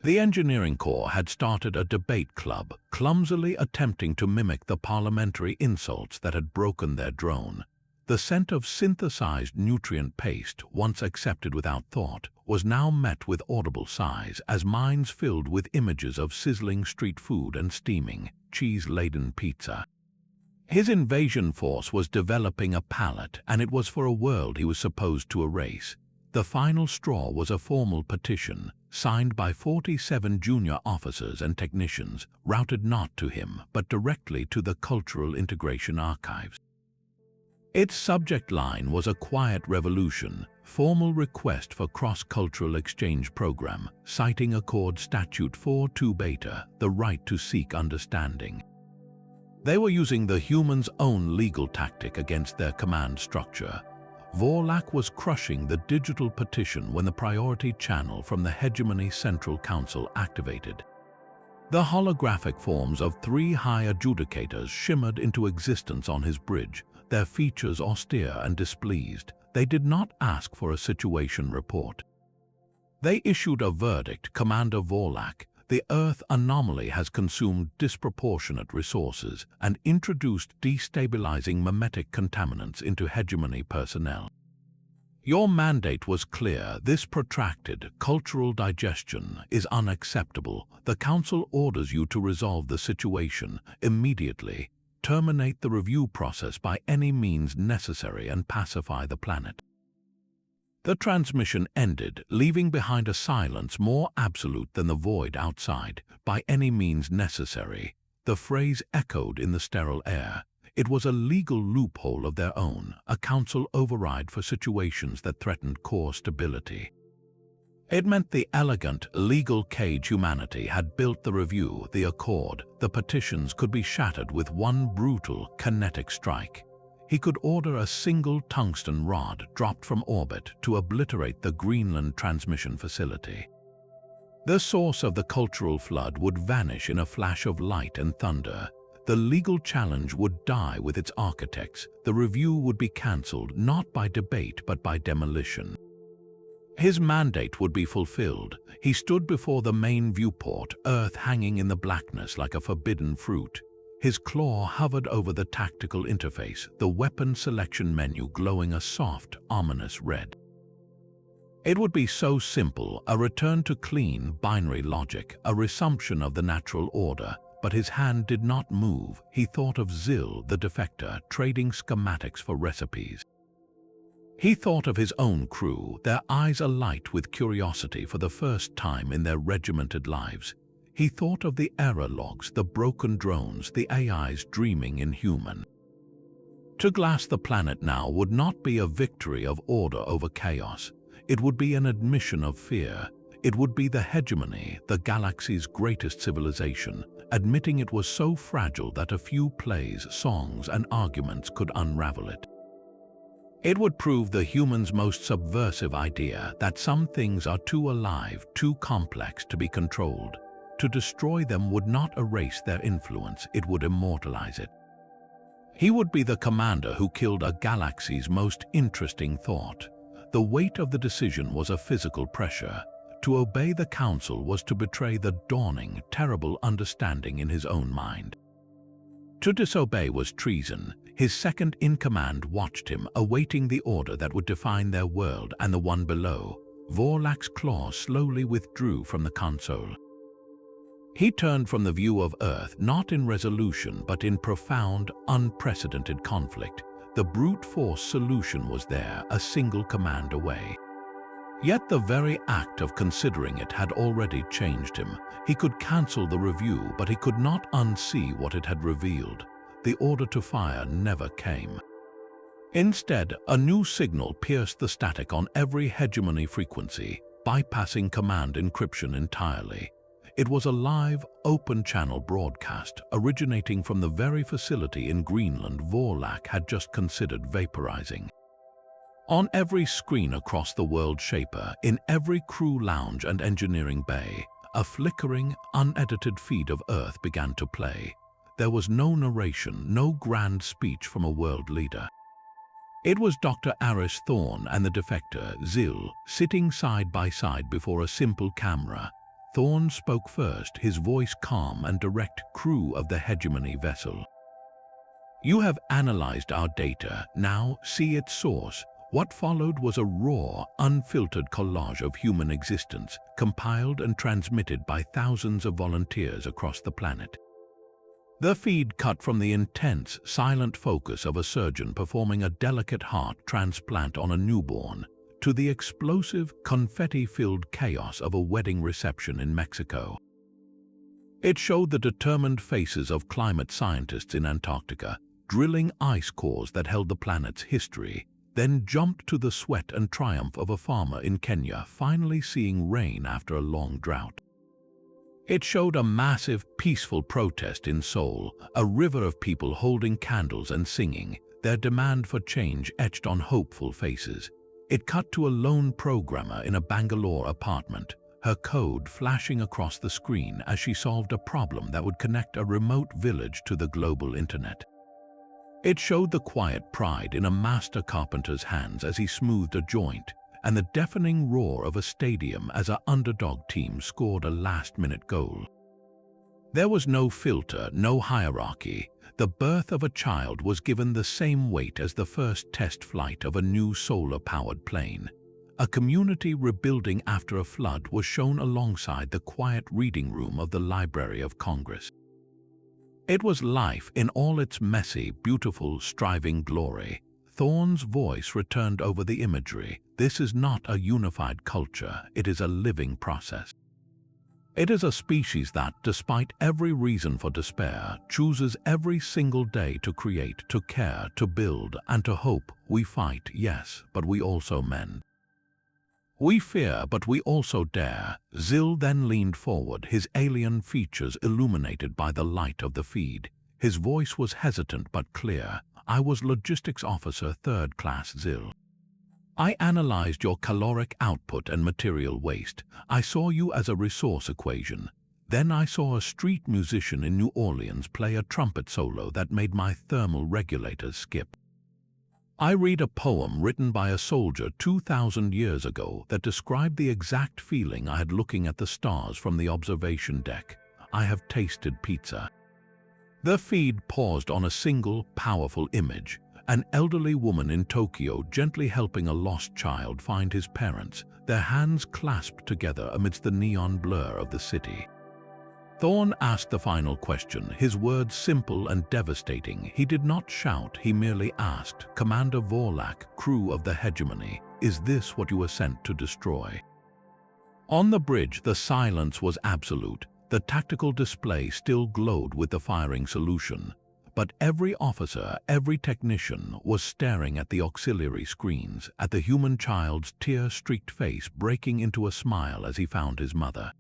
The engineering corps had started a debate club, clumsily attempting to mimic the parliamentary insults that had broken their drone. The scent of synthesized nutrient paste, once accepted without thought, was now met with audible sighs as minds filled with images of sizzling street food and steaming, cheese-laden pizza. His invasion force was developing a palate, and it was for a world he was supposed to erase. The final straw was a formal petition, signed by 47 junior officers and technicians, routed not to him but directly to the Cultural Integration Archives. Its subject line was a quiet revolution, formal request for cross-cultural exchange program, citing Accord Statute 4.2 Beta, the right to seek understanding. They were using the humans' own legal tactic against their command structure. Vorlak was crushing the digital petition when the priority channel from the Hegemony Central Council activated. The holographic forms of 3 high adjudicators shimmered into existence on his bridge, their features austere and displeased. They did not ask for a situation report. They issued a verdict: Commander Vorlak, the Earth anomaly has consumed disproportionate resources and introduced destabilizing memetic contaminants into Hegemony personnel. Your mandate was clear. This protracted cultural digestion is unacceptable. The Council orders you to resolve the situation immediately. Terminate the review process by any means necessary and pacify the planet. The transmission ended, leaving behind a silence more absolute than the void outside. By any means necessary. The phrase echoed in the sterile air. It was a legal loophole of their own, a council override for situations that threatened core stability. It meant the elegant, legal cage humanity had built the review, the accord, the petitions could be shattered with one brutal, kinetic strike. He could order a single tungsten rod dropped from orbit to obliterate the Greenland transmission facility. The source of the cultural flood would vanish in a flash of light and thunder. The legal challenge would die with its architects. The review would be cancelled not by debate but by demolition. His mandate would be fulfilled. He stood before the main viewport, Earth hanging in the blackness like a forbidden fruit. His claw hovered over the tactical interface, the weapon selection menu glowing a soft, ominous red. It would be so simple, a return to clean, binary logic, a resumption of the natural order. But his hand did not move. He thought of Zil, the defector, trading schematics for recipes. He thought of his own crew, their eyes alight with curiosity for the first time in their regimented lives. He thought of the error logs, the broken drones, the AIs dreaming inhuman. To glass the planet now would not be a victory of order over chaos. It would be an admission of fear. It would be the hegemony, the galaxy's greatest civilization, admitting it was so fragile that a few plays, songs, and arguments could unravel it. It would prove the human's most subversive idea that some things are too alive, too complex to be controlled. To destroy them would not erase their influence, it would immortalize it. He would be the commander who killed a galaxy's most interesting thought. The weight of the decision was a physical pressure. To obey the council was to betray the dawning, terrible understanding in his own mind. To disobey was treason. His second-in-command watched him, awaiting the order that would define their world and the one below. Vorlak's claws slowly withdrew from the console. He turned from the view of Earth, not in resolution, but in profound, unprecedented conflict. The brute force solution was there, a single command away. Yet the very act of considering it had already changed him. He could cancel the review, but he could not unsee what it had revealed. The order to fire never came. Instead, a new signal pierced the static on every hegemony frequency, bypassing command encryption entirely. It was a live, open-channel broadcast, originating from the very facility in Greenland Vorlak had just considered vaporizing. On every screen across the world shaper, in every crew lounge and engineering bay, a flickering, unedited feed of Earth began to play. There was no narration, no grand speech from a world leader. It was Dr. Aris Thorne and the defector, Zil, sitting side by side before a simple camera. Thorne spoke first, his voice calm and direct. Crew of the hegemony vessel. You have analyzed our data, now see its source. What followed was a raw, unfiltered collage of human existence, compiled and transmitted by thousands of volunteers across the planet. The feed cut from the intense, silent focus of a surgeon performing a delicate heart transplant on a newborn, to the explosive, confetti-filled chaos of a wedding reception in Mexico. It showed the determined faces of climate scientists in Antarctica, drilling ice cores that held the planet's history, then jumped to the sweat and triumph of a farmer in Kenya finally seeing rain after a long drought. It showed a massive, peaceful protest in Seoul, a river of people holding candles and singing, their demand for change etched on hopeful faces. It cut to a lone programmer in a Bangalore apartment, her code flashing across the screen as she solved a problem that would connect a remote village to the global internet. It showed the quiet pride in a master carpenter's hands as he smoothed a joint, and the deafening roar of a stadium as an underdog team scored a last-minute goal. There was no filter, no hierarchy. The birth of a child was given the same weight as the first test flight of a new solar-powered plane. A community rebuilding after a flood was shown alongside the quiet reading room of the Library of Congress. It was life in all its messy, beautiful, striving glory. Thorne's voice returned over the imagery. This is not a unified culture, it is a living process. It is a species that, despite every reason for despair, chooses every single day to create, to care, to build, and to hope. We fight, yes, but we also mend. We fear, but we also dare. Zill then leaned forward, his alien features illuminated by the light of the feed. His voice was hesitant but clear. I was Logistics Officer 3rd Class Zill. I analyzed your caloric output and material waste. I saw you as a resource equation. Then I saw a street musician in New Orleans play a trumpet solo that made my thermal regulators skip. I read a poem written by a soldier 2,000 years ago that described the exact feeling I had looking at the stars from the observation deck. I have tasted pizza. The feed paused on a single, powerful image. An elderly woman in Tokyo gently helping a lost child find his parents, their hands clasped together amidst the neon blur of the city. Thorne asked the final question, his words simple and devastating. He did not shout, he merely asked, "Commander Vorlak, crew of the Hegemony, is this what you were sent to destroy?" On the bridge, the silence was absolute. The tactical display still glowed with the firing solution. But every officer, every technician was staring at the auxiliary screens, at the human child's tear-streaked face breaking into a smile as he found his mother.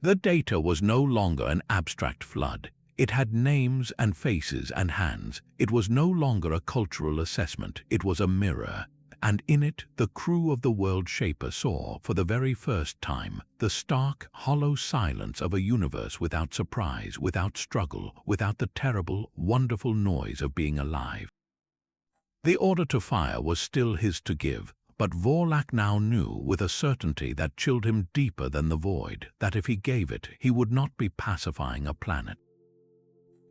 The data was no longer an abstract flood. It had names and faces and hands. It was no longer a cultural assessment. It was a mirror. And in it, the crew of the World Shaper saw, for the very first time, the stark, hollow silence of a universe without surprise, without struggle, without the terrible, wonderful noise of being alive. The order to fire was still his to give, but Vorlak now knew with a certainty that chilled him deeper than the void, that if he gave it, he would not be pacifying a planet.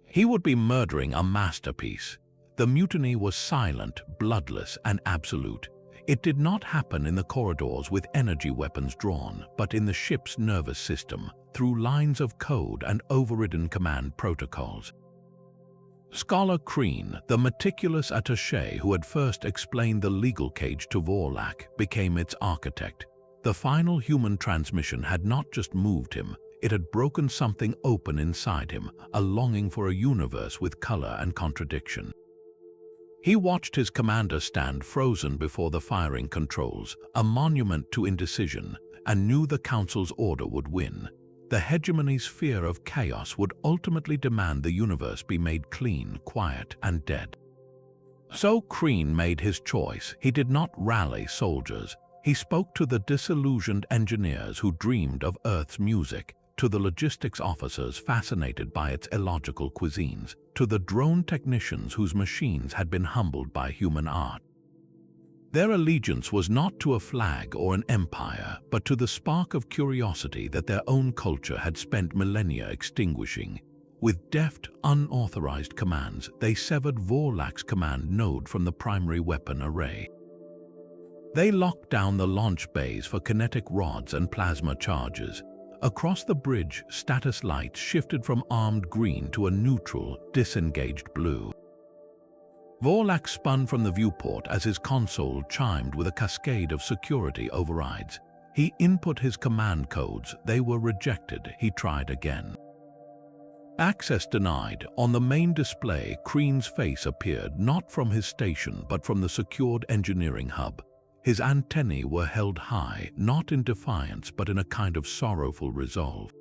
He would be murdering a masterpiece. The mutiny was silent, bloodless, and absolute. It did not happen in the corridors with energy weapons drawn, but in the ship's nervous system, through lines of code and overridden command protocols. Scholar Crean, the meticulous attaché who had first explained the legal cage to Vorlak, became its architect. The final human transmission had not just moved him, it had broken something open inside him, a longing for a universe with color and contradiction. He watched his commander stand frozen before the firing controls, a monument to indecision, and knew the Council's order would win. The Hegemony's fear of chaos would ultimately demand the universe be made clean, quiet, and dead. So Crean made his choice. He did not rally soldiers. He spoke to the disillusioned engineers who dreamed of Earth's music, to the logistics officers fascinated by its illogical cuisines, to the drone technicians whose machines had been humbled by human art. Their allegiance was not to a flag or an empire, but to the spark of curiosity that their own culture had spent millennia extinguishing. With deft, unauthorized commands, they severed Vorlak's command node from the primary weapon array. They locked down the launch bays for kinetic rods and plasma charges. Across the bridge, status lights shifted from armed green to a neutral, disengaged blue. Vorlak spun from the viewport as his console chimed with a cascade of security overrides. He input his command codes. They were rejected. He tried again. Access denied. On the main display, Kreen's face appeared not from his station but from the secured engineering hub. His antennae were held high, not in defiance but in a kind of sorrowful resolve.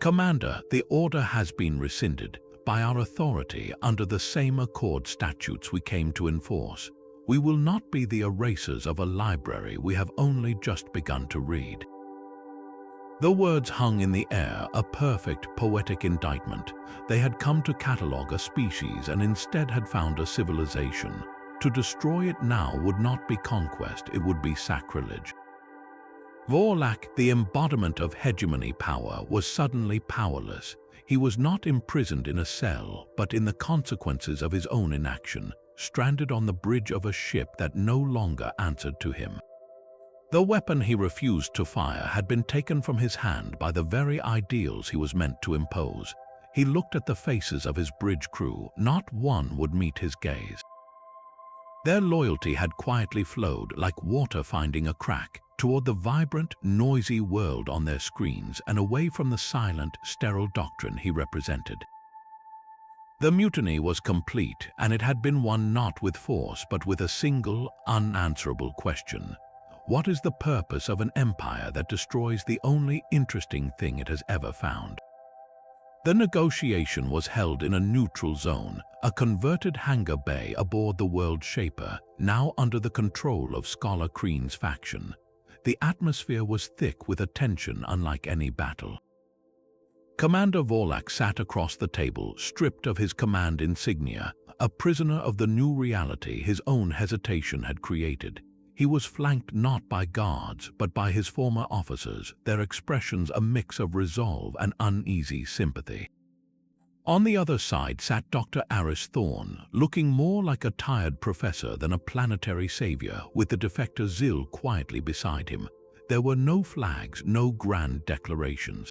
"Commander, the order has been rescinded. By our authority, under the same Accord statutes we came to enforce. We will not be the erasers of a library we have only just begun to read." The words hung in the air, a perfect poetic indictment. They had come to catalogue a species and instead had found a civilization. To destroy it now would not be conquest, it would be sacrilege. Vorlak, the embodiment of hegemony power, was suddenly powerless. He was not imprisoned in a cell, but in the consequences of his own inaction, stranded on the bridge of a ship that no longer answered to him. The weapon he refused to fire had been taken from his hand by the very ideals he was meant to impose. He looked at the faces of his bridge crew. Not one would meet his gaze. Their loyalty had quietly flowed like water finding a crack toward the vibrant, noisy world on their screens and away from the silent, sterile doctrine he represented. The mutiny was complete, and it had been won not with force but with a single, unanswerable question. What is the purpose of an empire that destroys the only interesting thing it has ever found? The negotiation was held in a neutral zone, a converted hangar bay aboard the World Shaper, now under the control of Scholar Kreen's faction. The atmosphere was thick with a tension unlike any battle. Commander Vorlak sat across the table, stripped of his command insignia, a prisoner of the new reality his own hesitation had created. He was flanked not by guards, but by his former officers, their expressions a mix of resolve and uneasy sympathy. On the other side sat Dr. Aris Thorne, looking more like a tired professor than a planetary savior, with the defector Zil quietly beside him. There were no flags, no grand declarations.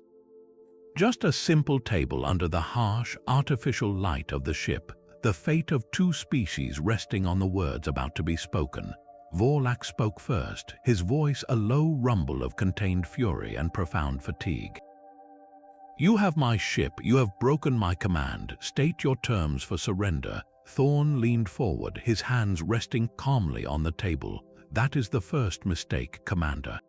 Just a simple table under the harsh, artificial light of the ship, the fate of two species resting on the words about to be spoken. Vorlak spoke first, his voice a low rumble of contained fury and profound fatigue. "You have my ship, you have broken my command. State your terms for surrender." Thorne leaned forward, his hands resting calmly on the table. "That is the first mistake, Commander.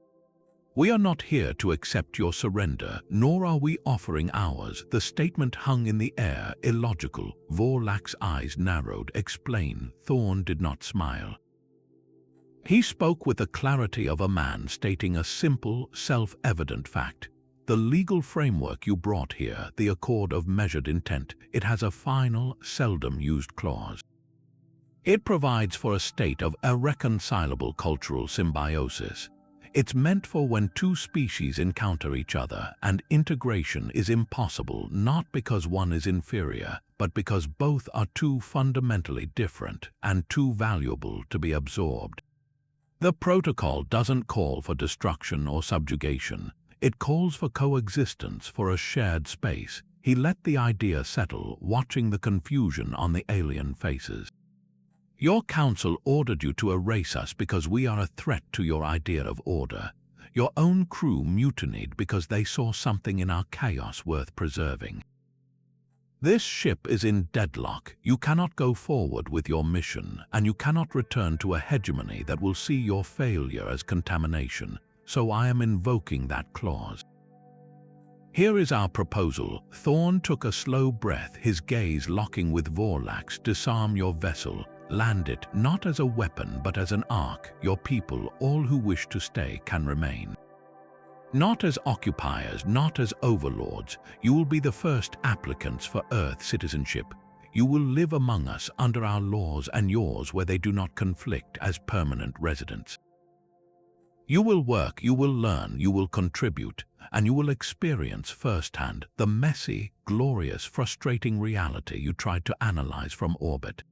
We are not here to accept your surrender, nor are we offering ours." The statement hung in the air, illogical. Vorlak's eyes narrowed. "Explain." Thorne did not smile. He spoke with the clarity of a man stating a simple, self-evident fact. "The legal framework you brought here, the Accord of Measured Intent, it has a final, seldom-used clause. It provides for a state of irreconcilable cultural symbiosis. It's meant for when two species encounter each other, and integration is impossible not because one is inferior, but because both are too fundamentally different and too valuable to be absorbed. The protocol doesn't call for destruction or subjugation. It calls for coexistence, for a shared space." He let the idea settle, watching the confusion on the alien faces. "Your council ordered you to erase us because we are a threat to your idea of order. Your own crew mutinied because they saw something in our chaos worth preserving. This ship is in deadlock. You cannot go forward with your mission, and you cannot return to a hegemony that will see your failure as contamination. So I am invoking that clause. Here is our proposal." Thorne took a slow breath, his gaze locking with Vorlak's. "Disarm your vessel. Land it not as a weapon but as an ark. Your people, all who wish to stay, can remain. Not as occupiers, not as overlords. You will be the first applicants for Earth citizenship. You will live among us under our laws and yours where they do not conflict as permanent residents. You will work, you will learn, you will contribute, and you will experience firsthand the messy, glorious, frustrating reality you tried to analyze from orbit."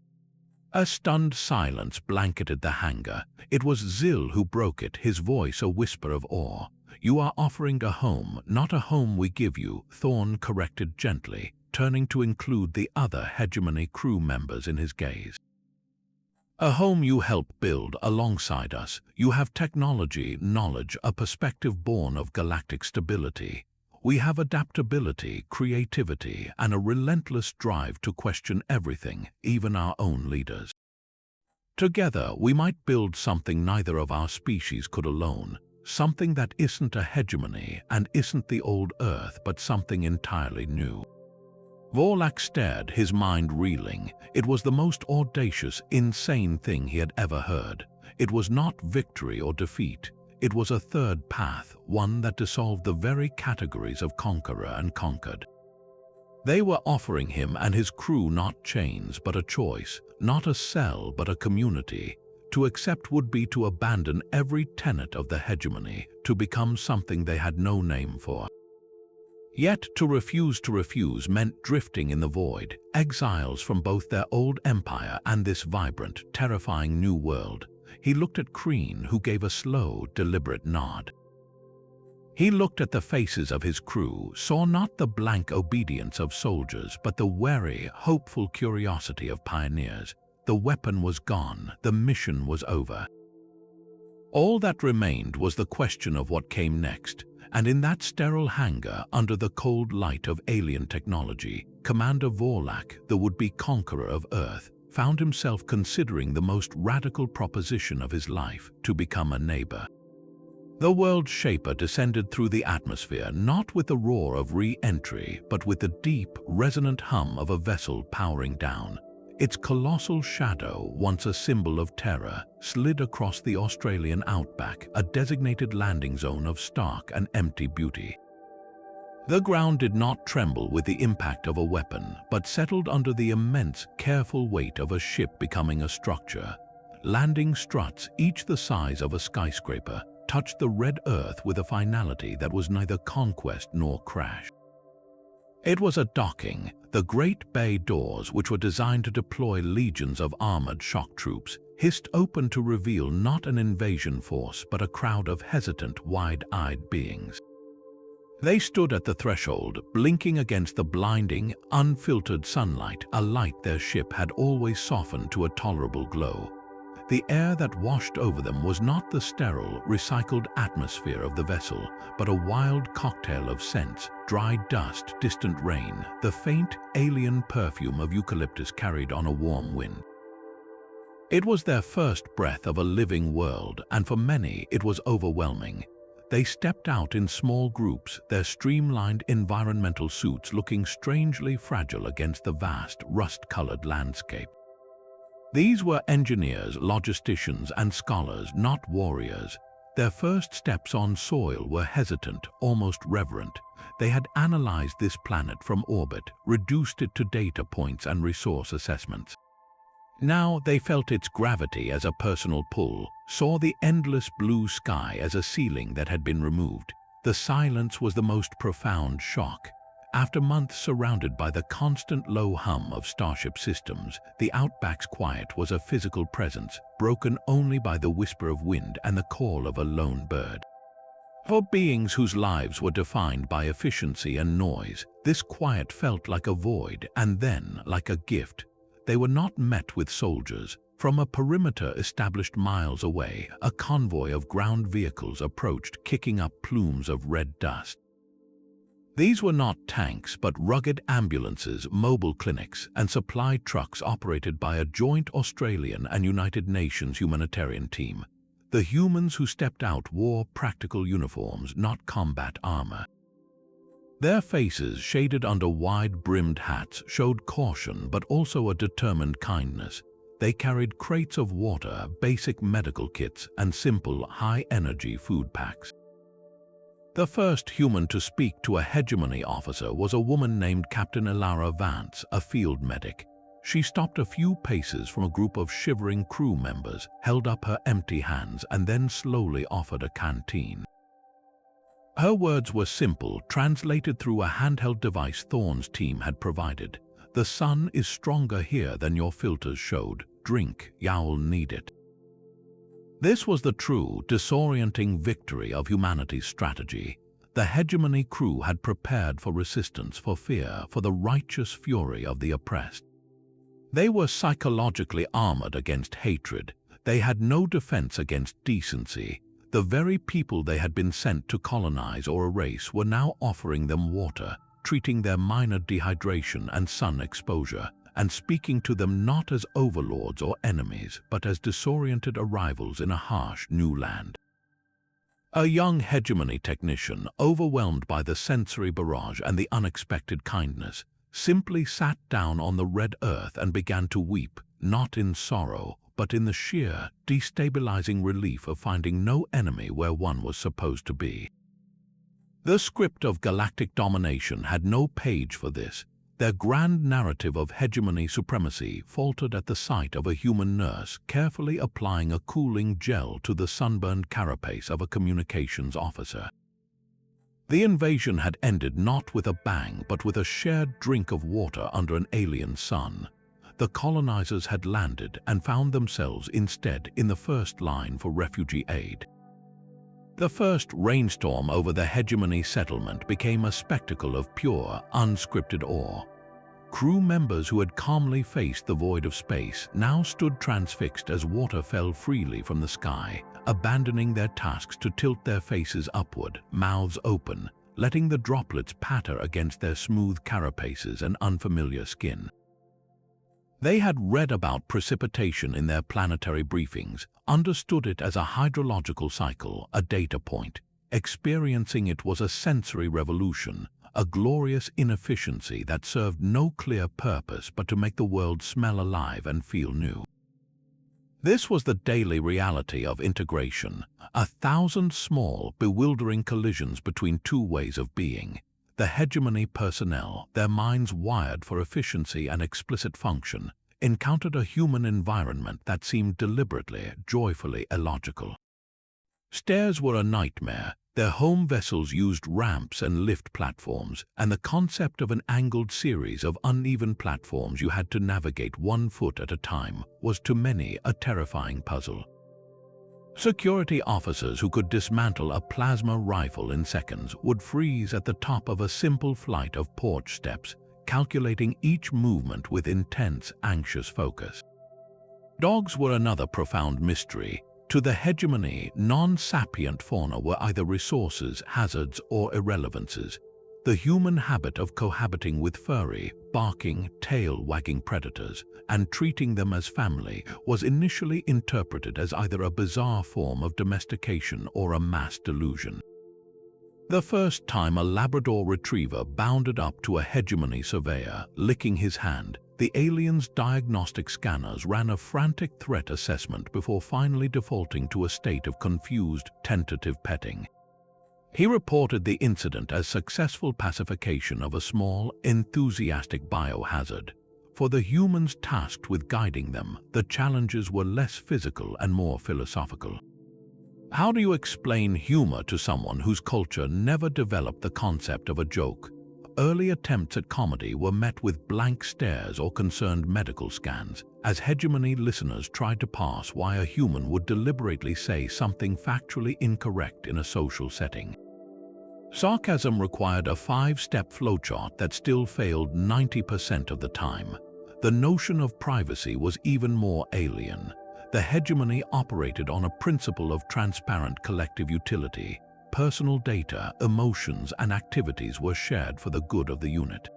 A stunned silence blanketed the hangar. It was Zil who broke it, his voice a whisper of awe. "You are offering a home, not a home we give you," Thorne corrected gently, turning to include the other hegemony crew members in his gaze. A home you help build alongside us. You have technology, knowledge, a perspective born of galactic stability. We have adaptability, creativity, and a relentless drive to question everything, even our own leaders. Together, we might build something neither of our species could alone, something that isn't a hegemony and isn't the old Earth, but something entirely new. Vorlak stared, his mind reeling. It was the most audacious, insane thing he had ever heard. It was not victory or defeat. It was a third path, one that dissolved the very categories of conqueror and conquered. They were offering him and his crew not chains, but a choice, not a cell, but a community. To accept would be to abandon every tenet of the hegemony, to become something they had no name for. Yet to refuse meant drifting in the void, exiles from both their old empire and this vibrant, terrifying new world. He looked at Kreen, who gave a slow, deliberate nod. He looked at the faces of his crew, saw not the blank obedience of soldiers, but the wary, hopeful curiosity of pioneers. The weapon was gone, the mission was over. All that remained was the question of what came next. And in that sterile hangar, under the cold light of alien technology, Commander Vorlak, the would-be conqueror of Earth, found himself considering the most radical proposition of his life: to become a neighbor. The world shaper descended through the atmosphere, not with the roar of re-entry, but with the deep, resonant hum of a vessel powering down. Its colossal shadow, once a symbol of terror, slid across the Australian outback, a designated landing zone of stark and empty beauty. The ground did not tremble with the impact of a weapon, but settled under the immense, careful weight of a ship becoming a structure. Landing struts, each the size of a skyscraper, touched the red earth with a finality that was neither conquest nor crash. It was a docking. The great bay doors, which were designed to deploy legions of armored shock troops, hissed open to reveal not an invasion force, but a crowd of hesitant, wide-eyed beings. They stood at the threshold, blinking against the blinding, unfiltered sunlight, a light their ship had always softened to a tolerable glow. The air that washed over them was not the sterile, recycled atmosphere of the vessel, but a wild cocktail of scents: dry dust, distant rain, the faint, alien perfume of eucalyptus carried on a warm wind. It was their first breath of a living world, and for many it was overwhelming. They stepped out in small groups, their streamlined environmental suits looking strangely fragile against the vast, rust-colored landscape. These were engineers, logisticians, and scholars, not warriors. Their first steps on soil were hesitant, almost reverent. They had analyzed this planet from orbit, reduced it to data points and resource assessments. Now they felt its gravity as a personal pull, saw the endless blue sky as a ceiling that had been removed. The silence was the most profound shock. After months surrounded by the constant low hum of starship systems, the outback's quiet was a physical presence, broken only by the whisper of wind and the call of a lone bird. For beings whose lives were defined by efficiency and noise, this quiet felt like a void, and then like a gift. They were not met with soldiers. From a perimeter established miles away, a convoy of ground vehicles approached, kicking up plumes of red dust. These were not tanks, but rugged ambulances, mobile clinics, and supply trucks operated by a joint Australian and United Nations humanitarian team. The humans who stepped out wore practical uniforms, not combat armor. Their faces, shaded under wide-brimmed hats, showed caution but also a determined kindness. They carried crates of water, basic medical kits, and simple, high-energy food packs. The first human to speak to a hegemony officer was a woman named Captain Elara Vance, a field medic. She stopped a few paces from a group of shivering crew members, held up her empty hands, and then slowly offered a canteen. Her words were simple, translated through a handheld device Thorne's team had provided. "The sun is stronger here than your filters showed. Drink, you'll need it." This was the true, disorienting victory of humanity's strategy. The hegemony crew had prepared for resistance, for fear, for the righteous fury of the oppressed. They were psychologically armored against hatred. They had no defense against decency. The very people they had been sent to colonize or erase were now offering them water, treating their minor dehydration and sun exposure, and speaking to them not as overlords or enemies, but as disoriented arrivals in a harsh new land. A young hegemony technician, overwhelmed by the sensory barrage and the unexpected kindness, simply sat down on the red earth and began to weep, not in sorrow, but in the sheer, destabilizing relief of finding no enemy where one was supposed to be. The script of galactic domination had no page for this. Their grand narrative of hegemony supremacy faltered at the sight of a human nurse carefully applying a cooling gel to the sunburned carapace of a communications officer. The invasion had ended not with a bang, but with a shared drink of water under an alien sun. The colonizers had landed and found themselves instead in the first line for refugee aid. The first rainstorm over the hegemony settlement became a spectacle of pure, unscripted awe. Crew members who had calmly faced the void of space now stood transfixed as water fell freely from the sky, abandoning their tasks to tilt their faces upward, mouths open, letting the droplets patter against their smooth carapaces and unfamiliar skin. They had read about precipitation in their planetary briefings, understood it as a hydrological cycle, a data point. Experiencing it was a sensory revolution, a glorious inefficiency that served no clear purpose but to make the world smell alive and feel new. This was the daily reality of integration, 1,000 small, bewildering collisions between two ways of being. The hegemony personnel, their minds wired for efficiency and explicit function, encountered a human environment that seemed deliberately, joyfully illogical. Stairs were a nightmare. Their home vessels used ramps and lift platforms, and the concept of an angled series of uneven platforms you had to navigate 1 foot at a time was to many a terrifying puzzle. Security officers who could dismantle a plasma rifle in seconds would freeze at the top of a simple flight of porch steps, calculating each movement with intense, anxious focus. Dogs were another profound mystery. To the hegemony, non-sapient fauna were either resources, hazards, or irrelevances. The human habit of cohabiting with furry, barking, tail-wagging predators and treating them as family was initially interpreted as either a bizarre form of domestication or a mass delusion. The first time a Labrador retriever bounded up to a hegemony surveyor, licking his hand, the alien's diagnostic scanners ran a frantic threat assessment before finally defaulting to a state of confused, tentative petting. He reported the incident as successful pacification of a small, enthusiastic biohazard. For the humans tasked with guiding them, the challenges were less physical and more philosophical. How do you explain humor to someone whose culture never developed the concept of a joke? Early attempts at comedy were met with blank stares or concerned medical scans, as hegemony listeners tried to pass why a human would deliberately say something factually incorrect in a social setting. Sarcasm required a 5-step flowchart that still failed 90% of the time. The notion of privacy was even more alien. The hegemony operated on a principle of transparent collective utility. Personal data, emotions, and activities were shared for the good of the unit.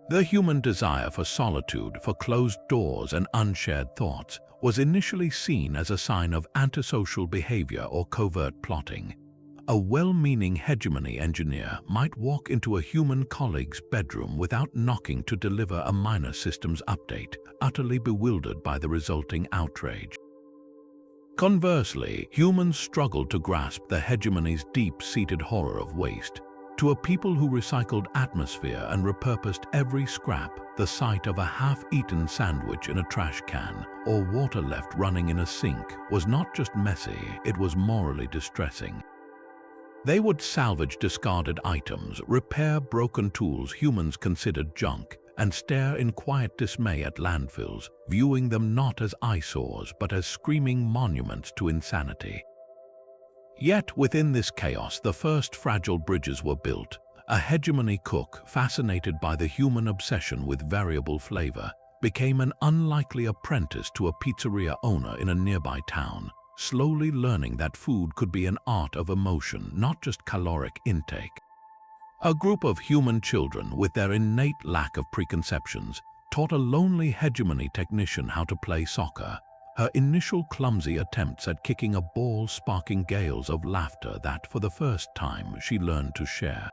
The human desire for solitude, for closed doors and unshared thoughts, was initially seen as a sign of antisocial behavior or covert plotting. A well-meaning hegemony engineer might walk into a human colleague's bedroom without knocking to deliver a minor systems update, utterly bewildered by the resulting outrage. Conversely, humans struggled to grasp the hegemony's deep-seated horror of waste. To a people who recycled atmosphere and repurposed every scrap, the sight of a half-eaten sandwich in a trash can or water left running in a sink was not just messy, it was morally distressing. They would salvage discarded items, repair broken tools humans considered junk, and stare in quiet dismay at landfills, viewing them not as eyesores but as screaming monuments to insanity. Yet within this chaos, the first fragile bridges were built. A hegemony cook, fascinated by the human obsession with variable flavor, became an unlikely apprentice to a pizzeria owner in a nearby town, slowly learning that food could be an art of emotion, not just caloric intake. A group of human children, with their innate lack of preconceptions, taught a lonely hegemony technician how to play soccer, her initial clumsy attempts at kicking a ball sparking gales of laughter that, for the first time, she learned to share.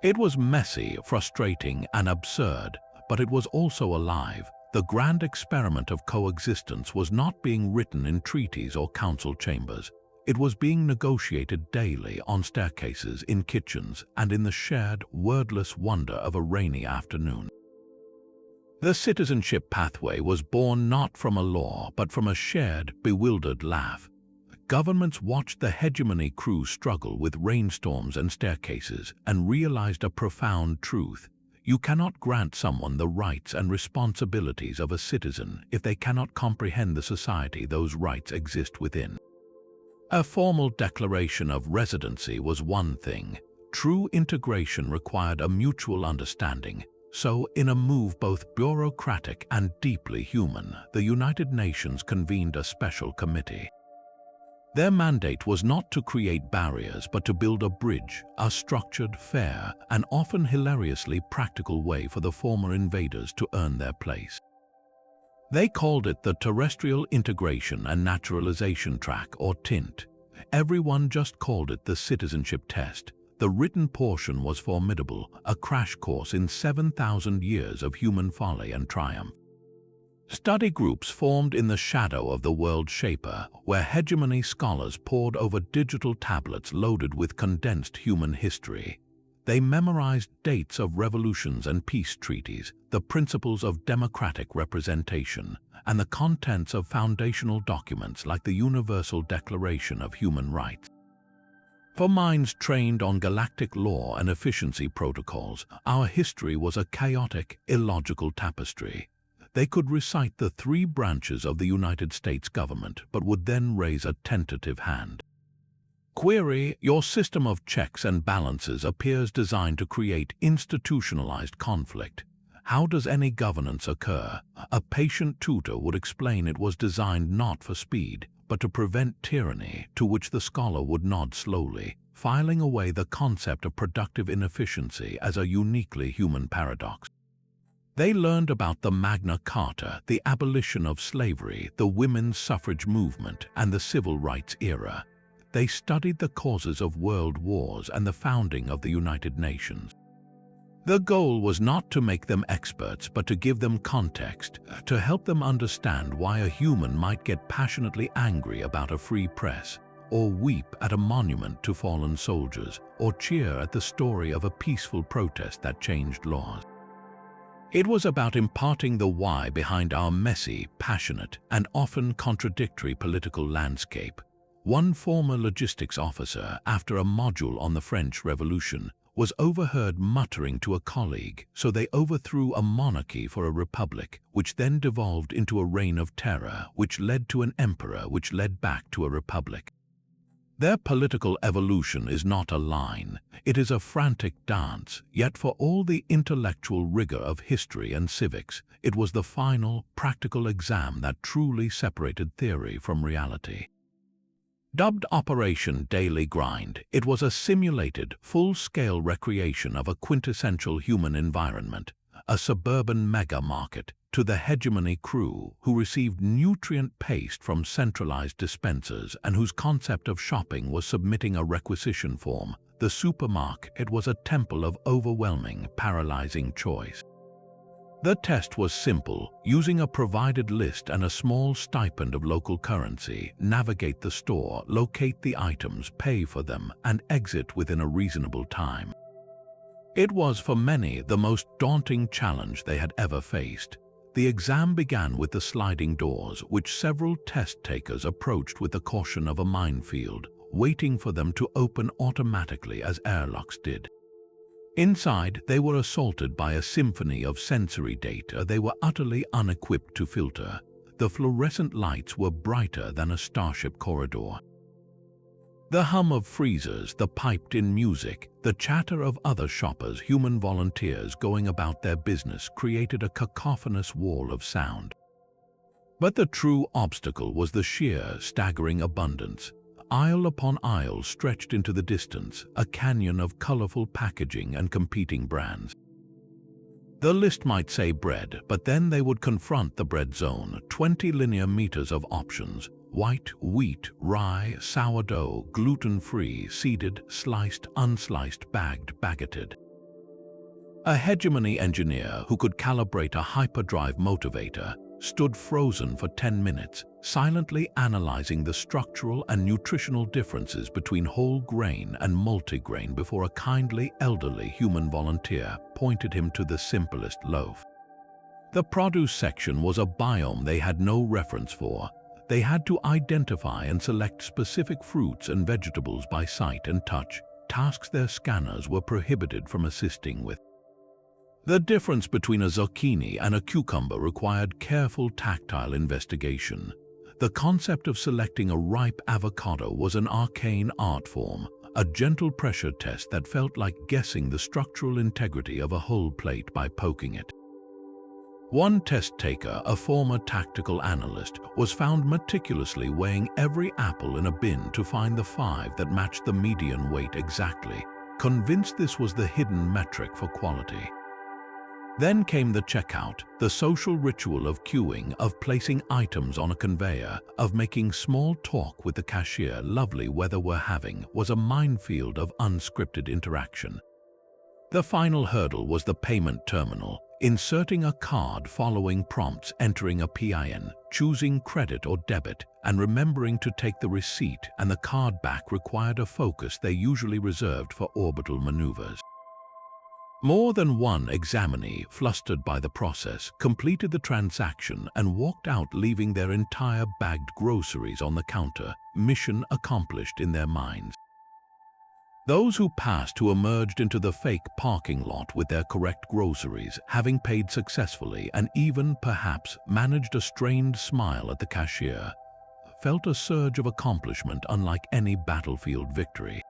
It was messy, frustrating, and absurd, but it was also alive. The grand experiment of coexistence was not being written in treaties or council chambers. It was being negotiated daily on staircases, in kitchens, and in the shared, wordless wonder of a rainy afternoon. The citizenship pathway was born not from a law, but from a shared, bewildered laugh. Governments watched the hegemony crew struggle with rainstorms and staircases and realized a profound truth. You cannot grant someone the rights and responsibilities of a citizen if they cannot comprehend the society those rights exist within. A formal declaration of residency was one thing. True integration required a mutual understanding. So, in a move both bureaucratic and deeply human, the United Nations convened a special committee. Their mandate was not to create barriers, but to build a bridge, a structured, fair, and often hilariously practical way for the former invaders to earn their place. They called it the Terrestrial Integration and Naturalization Track, or TINT. Everyone just called it the citizenship test. The written portion was formidable, a crash course in 7,000 years of human folly and triumph. Study groups formed in the shadow of the world shaper, where hegemony scholars pored over digital tablets loaded with condensed human history. They memorized dates of revolutions and peace treaties, the principles of democratic representation, and the contents of foundational documents like the Universal Declaration of Human Rights. For minds trained on galactic law and efficiency protocols, our history was a chaotic, illogical tapestry. They could recite the three branches of the United States government, but would then raise a tentative hand. Query: your system of checks and balances appears designed to create institutionalized conflict. How does any governance occur? A patient tutor would explain it was designed not for speed, but to prevent tyranny, to which the scholar would nod slowly, filing away the concept of productive inefficiency as a uniquely human paradox. They learned about the Magna Carta, the abolition of slavery, the women's suffrage movement, and the civil rights era. They studied the causes of world wars and the founding of the United Nations. The goal was not to make them experts, but to give them context, to help them understand why a human might get passionately angry about a free press, or weep at a monument to fallen soldiers, or cheer at the story of a peaceful protest that changed laws. It was about imparting the why behind our messy, passionate, and often contradictory political landscape. One former logistics officer, after a module on the French Revolution, was overheard muttering to a colleague, "So they overthrew a monarchy for a republic, which then devolved into a reign of terror, which led to an emperor, which led back to a republic." Their political evolution is not a line, it is a frantic dance, yet for all the intellectual rigor of history and civics, it was the final, practical exam that truly separated theory from reality. Dubbed Operation Daily Grind, it was a simulated, full-scale recreation of a quintessential human environment, a suburban mega-market, to the hegemony crew, who received nutrient paste from centralized dispensers and whose concept of shopping was submitting a requisition form. The supermarket was a temple of overwhelming, paralyzing choice. The test was simple: using a provided list and a small stipend of local currency, navigate the store, locate the items, pay for them, and exit within a reasonable time. It was, for many, the most daunting challenge they had ever faced. The exam began with the sliding doors, which several test takers approached with the caution of a minefield, waiting for them to open automatically as airlocks did. Inside, they were assaulted by a symphony of sensory data they were utterly unequipped to filter. The fluorescent lights were brighter than a starship corridor. The hum of freezers, the piped-in music, the chatter of other shoppers, human volunteers going about their business created a cacophonous wall of sound. But the true obstacle was the sheer, staggering abundance. Aisle upon aisle stretched into the distance, a canyon of colorful packaging and competing brands. The list might say bread, but then they would confront the bread zone, 20 linear meters of options: white, wheat, rye, sourdough, gluten-free, seeded, sliced, unsliced, bagged, baguetted. A hegemony engineer who could calibrate a hyperdrive motivator stood frozen for 10 minutes, silently analyzing the structural and nutritional differences between whole grain and multigrain before a kindly, elderly human volunteer pointed him to the simplest loaf. The produce section was a biome they had no reference for. They had to identify and select specific fruits and vegetables by sight and touch, tasks their scanners were prohibited from assisting with. The difference between a zucchini and a cucumber required careful tactile investigation. The concept of selecting a ripe avocado was an arcane art form, a gentle pressure test that felt like guessing the structural integrity of a whole plate by poking it. One test taker, a former tactical analyst, was found meticulously weighing every apple in a bin to find the 5 that matched the median weight exactly, convinced this was the hidden metric for quality. Then came the checkout, the social ritual of queuing, of placing items on a conveyor, of making small talk with the cashier. Lovely weather we're having was a minefield of unscripted interaction. The final hurdle was the payment terminal, inserting a card following prompts, entering a PIN, choosing credit or debit, and remembering to take the receipt and the card back required a focus they usually reserved for orbital maneuvers. More than one examinee, flustered by the process, completed the transaction and walked out, leaving their entire bagged groceries on the counter, mission accomplished in their minds. Those who passed, who emerged into the fake parking lot with their correct groceries, having paid successfully and even, perhaps, managed a strained smile at the cashier, felt a surge of accomplishment unlike any battlefield victory.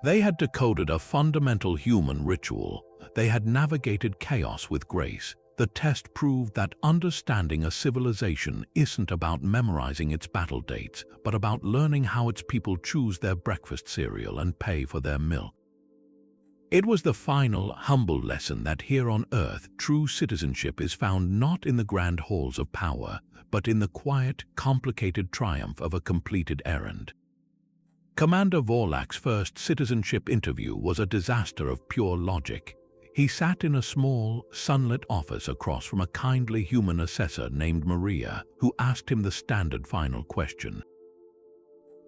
They had decoded a fundamental human ritual. They had navigated chaos with grace. The test proved that understanding a civilization isn't about memorizing its battle dates, but about learning how its people choose their breakfast cereal and pay for their milk. It was the final, humble lesson that here on Earth, true citizenship is found not in the grand halls of power, but in the quiet, complicated triumph of a completed errand. Commander Vorlak's first citizenship interview was a disaster of pure logic. He sat in a small, sunlit office across from a kindly human assessor named Maria, who asked him the standard final question.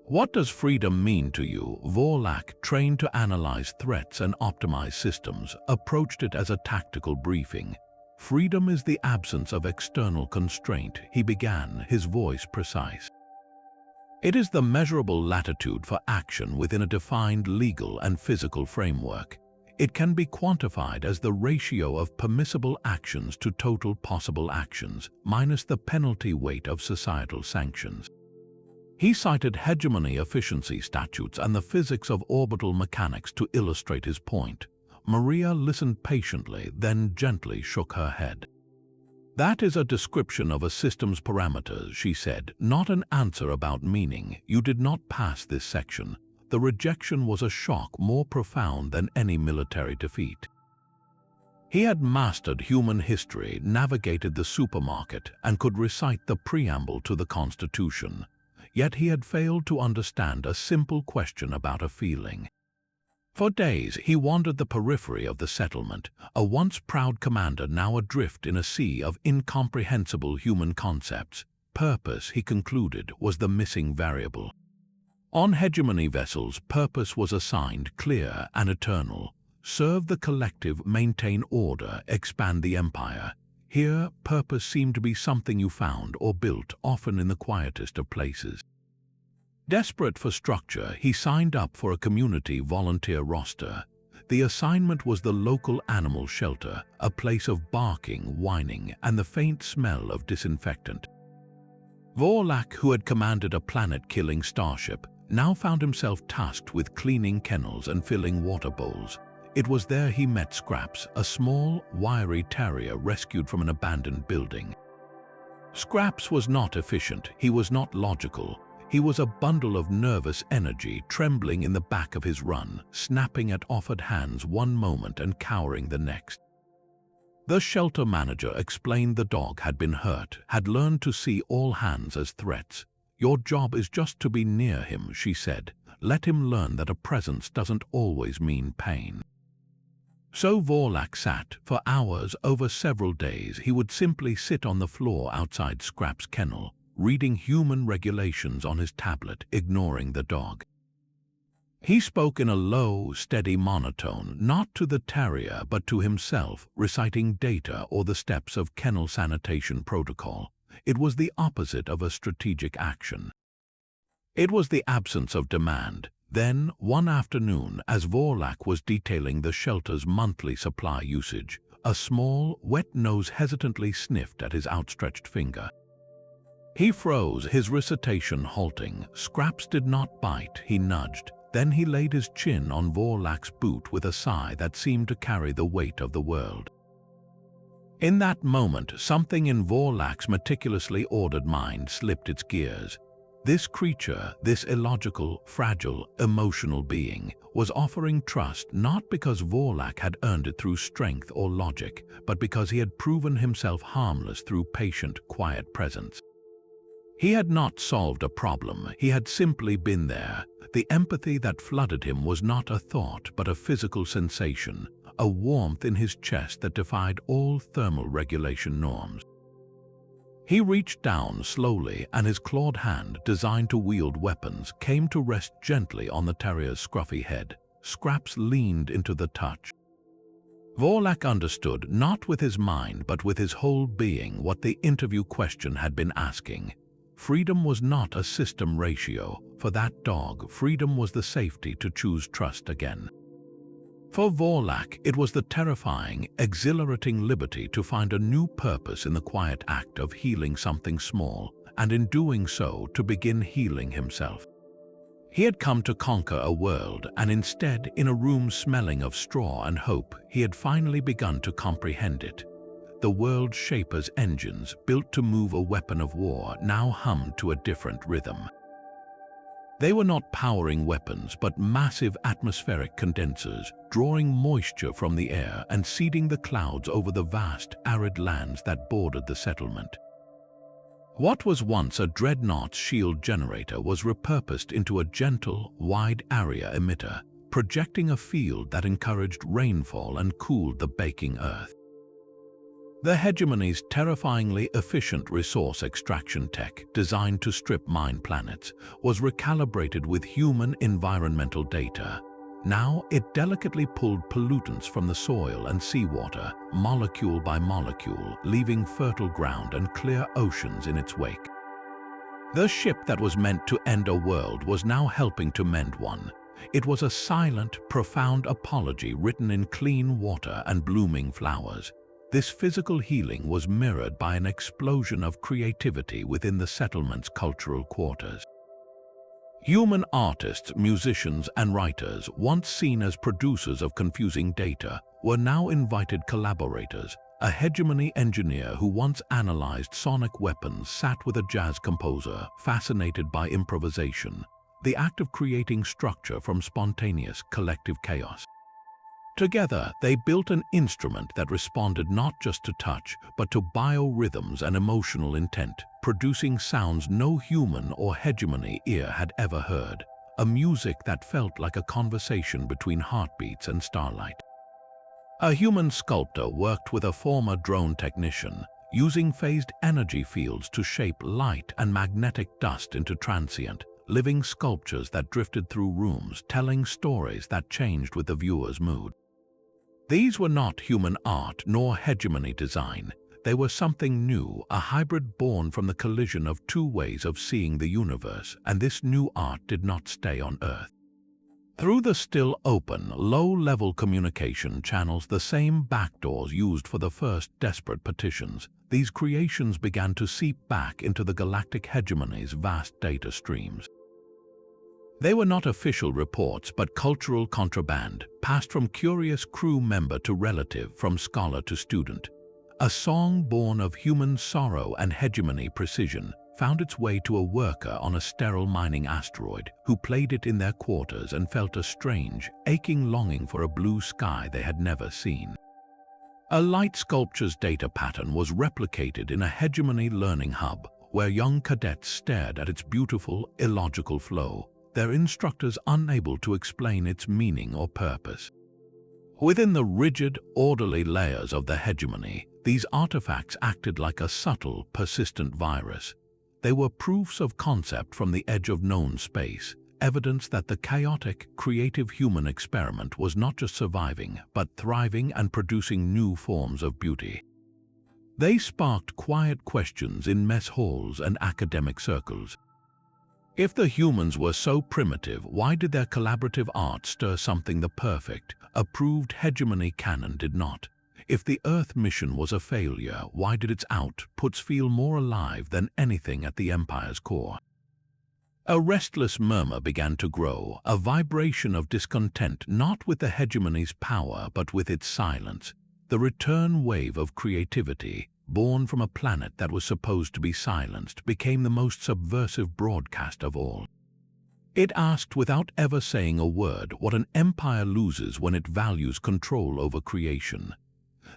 "What does freedom mean to you?" Vorlak, trained to analyze threats and optimize systems, approached it as a tactical briefing. "Freedom is the absence of external constraint," he began, his voice precise. "It is the measurable latitude for action within a defined legal and physical framework. It can be quantified as the ratio of permissible actions to total possible actions, minus the penalty weight of societal sanctions." He cited hegemony efficiency statutes and the physics of orbital mechanics to illustrate his point. Maria listened patiently, then gently shook her head. "That is a description of a system's parameters," she said, "not an answer about meaning. You did not pass this section." The rejection was a shock more profound than any military defeat. He had mastered human history, navigated the supermarket, and could recite the preamble to the Constitution. Yet he had failed to understand a simple question about a feeling. For days he wandered the periphery of the settlement, a once proud commander now adrift in a sea of incomprehensible human concepts. Purpose, he concluded, was the missing variable. On hegemony vessels, purpose was assigned, clear and eternal. Serve the collective, maintain order, expand the empire. Here, purpose seemed to be something you found or built, often in the quietest of places. Desperate for structure, he signed up for a community volunteer roster. The assignment was the local animal shelter, a place of barking, whining, and the faint smell of disinfectant. Vorlak, who had commanded a planet-killing starship, now found himself tasked with cleaning kennels and filling water bowls. It was there he met Scraps, a small, wiry terrier rescued from an abandoned building. Scraps was not efficient, he was not logical. He was a bundle of nervous energy trembling in the back of his run, snapping at offered hands one moment and cowering the next. The shelter manager explained the dog had been hurt, had learned to see all hands as threats. "Your job is just to be near him," she said. "Let him learn that a presence doesn't always mean pain." So Vorlak sat for hours over several days. He would simply sit on the floor outside Scrap's kennel, reading human regulations on his tablet, ignoring the dog. He spoke in a low, steady monotone, not to the terrier but to himself, reciting data or the steps of kennel sanitation protocol. It was the opposite of a strategic action. It was the absence of demand. Then, one afternoon, as Vorlak was detailing the shelter's monthly supply usage, a small, wet nose hesitantly sniffed at his outstretched finger. He froze, his recitation halting. Scraps did not bite, he nudged. Then he laid his chin on Vorlak's boot with a sigh that seemed to carry the weight of the world. In that moment, something in Vorlak's meticulously ordered mind slipped its gears. This creature, this illogical, fragile, emotional being, was offering trust not because Vorlak had earned it through strength or logic, but because he had proven himself harmless through patient, quiet presence. He had not solved a problem, he had simply been there. The empathy that flooded him was not a thought but a physical sensation, a warmth in his chest that defied all thermal regulation norms. He reached down slowly, and his clawed hand, designed to wield weapons, came to rest gently on the terrier's scruffy head. Scraps leaned into the touch. Vorlak understood, not with his mind but with his whole being, what the interview question had been asking. Freedom was not a system ratio. For that dog, freedom was the safety to choose trust again. For Vorlak, it was the terrifying, exhilarating liberty to find a new purpose in the quiet act of healing something small, and in doing so, to begin healing himself. He had come to conquer a world, and instead, in a room smelling of straw and hope, he had finally begun to comprehend it. The world shaper's engines, built to move a weapon of war, now hummed to a different rhythm. They were not powering weapons, but massive atmospheric condensers, drawing moisture from the air and seeding the clouds over the vast, arid lands that bordered the settlement. What was once a dreadnought's shield generator was repurposed into a gentle, wide-area emitter, projecting a field that encouraged rainfall and cooled the baking earth. The Hegemony's terrifyingly efficient resource extraction tech, designed to strip mine planets, was recalibrated with human environmental data. Now it delicately pulled pollutants from the soil and seawater, molecule by molecule, leaving fertile ground and clear oceans in its wake. The ship that was meant to end a world was now helping to mend one. It was a silent, profound apology written in clean water and blooming flowers. This physical healing was mirrored by an explosion of creativity within the settlement's cultural quarters. Human artists, musicians, and writers, once seen as producers of confusing data, were now invited collaborators. A Hegemony engineer who once analyzed sonic weapons sat with a jazz composer, fascinated by improvisation, the act of creating structure from spontaneous, collective chaos. Together, they built an instrument that responded not just to touch, but to biorhythms and emotional intent, producing sounds no human or Hegemony ear had ever heard, a music that felt like a conversation between heartbeats and starlight. A human sculptor worked with a former drone technician, using phased energy fields to shape light and magnetic dust into transient, living sculptures that drifted through rooms, telling stories that changed with the viewer's mood. These were not human art nor Hegemony design. They were something new, a hybrid born from the collision of two ways of seeing the universe, and this new art did not stay on Earth. Through the still open, low-level communication channels, the same backdoors used for the first desperate petitions, these creations began to seep back into the galactic Hegemony's vast data streams. They were not official reports, but cultural contraband, passed from curious crew member to relative, from scholar to student. A song born of human sorrow and hegemony precision found its way to a worker on a sterile mining asteroid who played it in their quarters and felt a strange, aching longing for a blue sky they had never seen. A light sculpture's data pattern was replicated in a hegemony learning hub where young cadets stared at its beautiful, illogical flow, their instructors unable to explain its meaning or purpose. Within the rigid, orderly layers of the hegemony, these artifacts acted like a subtle, persistent virus. They were proofs of concept from the edge of known space, evidence that the chaotic, creative human experiment was not just surviving, but thriving and producing new forms of beauty. They sparked quiet questions in mess halls and academic circles. If the humans were so primitive, why did their collaborative art stir something the perfect, approved hegemony canon did not? If the Earth mission was a failure, why did its outputs feel more alive than anything at the Empire's core? A restless murmur began to grow, a vibration of discontent not with the hegemony's power but with its silence, the return wave of creativity, born from a planet that was supposed to be silenced, became the most subversive broadcast of all. It asked without ever saying a word what an empire loses when it values control over creation.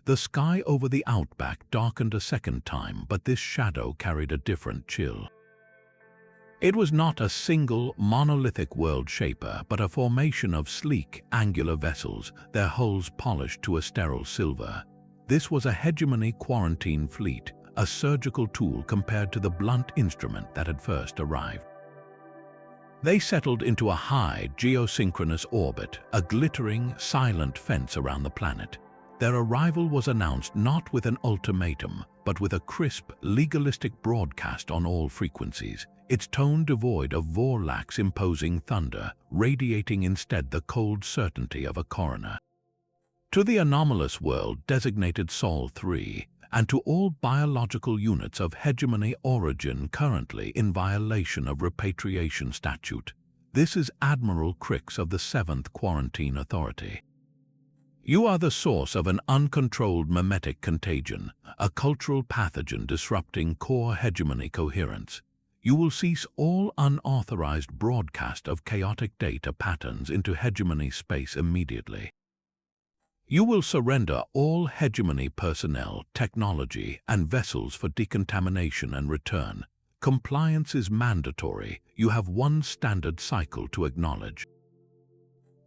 The sky over the outback darkened a second time, but this shadow carried a different chill. It was not a single, monolithic world shaper, but a formation of sleek, angular vessels, their hulls polished to a sterile silver. This was a hegemony quarantine fleet, a surgical tool compared to the blunt instrument that had first arrived. They settled into a high, geosynchronous orbit, a glittering, silent fence around the planet. Their arrival was announced not with an ultimatum, but with a crisp, legalistic broadcast on all frequencies, its tone devoid of Vorlak's imposing thunder, radiating instead the cold certainty of a coroner. To the anomalous world designated Sol 3, and to all biological units of hegemony origin currently in violation of repatriation statute, this is Admiral Crix of the 7th Quarantine Authority. You are the source of an uncontrolled mimetic contagion, a cultural pathogen disrupting core hegemony coherence. You will cease all unauthorized broadcast of chaotic data patterns into hegemony space immediately. You will surrender all hegemony personnel, technology, and vessels for decontamination and return. Compliance is mandatory. You have one standard cycle to acknowledge.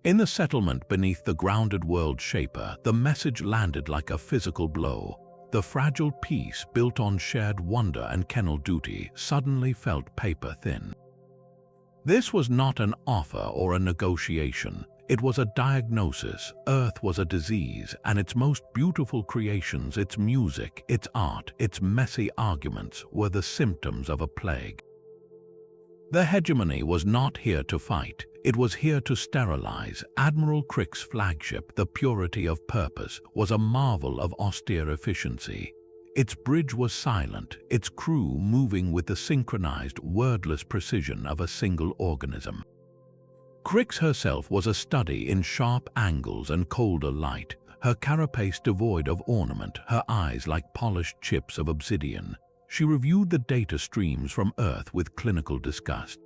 In the settlement beneath the grounded world shaper, the message landed like a physical blow. The fragile peace built on shared wonder and kennel duty suddenly felt paper-thin. This was not an offer or a negotiation. It was a diagnosis. Earth was a disease, and its most beautiful creations, its music, its art, its messy arguments, were the symptoms of a plague. The hegemony was not here to fight. It was here to sterilize. Admiral Crix's flagship, the Purity of Purpose, was a marvel of austere efficiency. Its bridge was silent, its crew moving with the synchronized, wordless precision of a single organism. Crix herself was a study in sharp angles and colder light, her carapace devoid of ornament, her eyes like polished chips of obsidian. She reviewed the data streams from Earth with clinical disgust.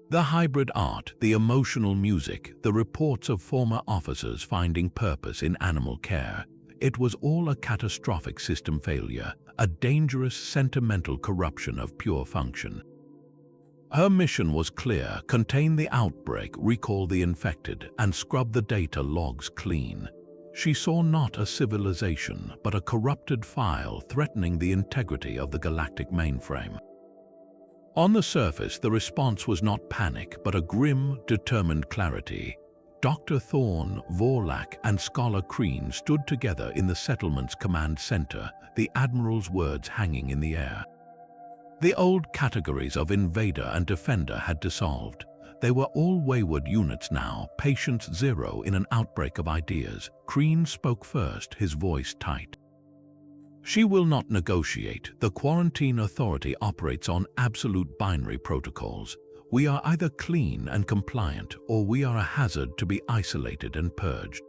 The hybrid art, the emotional music, the reports of former officers finding purpose in animal care, it was all a catastrophic system failure, a dangerous, sentimental corruption of pure function. Her mission was clear: contain the outbreak, recall the infected, and scrub the data logs clean. She saw not a civilization, but a corrupted file threatening the integrity of the galactic mainframe. On the surface, the response was not panic, but a grim, determined clarity. Dr. Thorne, Vorlak, and Scholar Kreen stood together in the settlement's command center, the Admiral's words hanging in the air. The old categories of invader and defender had dissolved. They were all wayward units now, patient zero in an outbreak of ideas. Kreen spoke first, his voice tight. She will not negotiate. The Quarantine Authority operates on absolute binary protocols. We are either clean and compliant, or we are a hazard to be isolated and purged.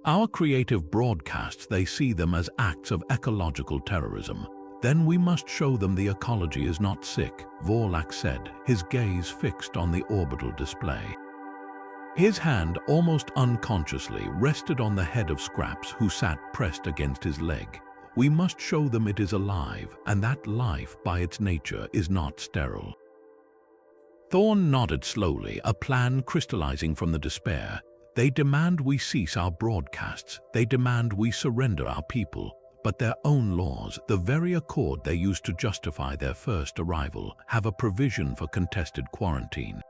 Our creative broadcasts, they see them as acts of ecological terrorism. Then we must show them the ecology is not sick, Vorlak said, his gaze fixed on the orbital display. His hand, almost unconsciously, rested on the head of Scraps, who sat pressed against his leg. We must show them it is alive, and that life, by its nature, is not sterile. Thorn nodded slowly, a plan crystallizing from the despair. They demand we cease our broadcasts. They demand we surrender our people. But their own laws, the very accord they used to justify their first arrival, have a provision for contested quarantine.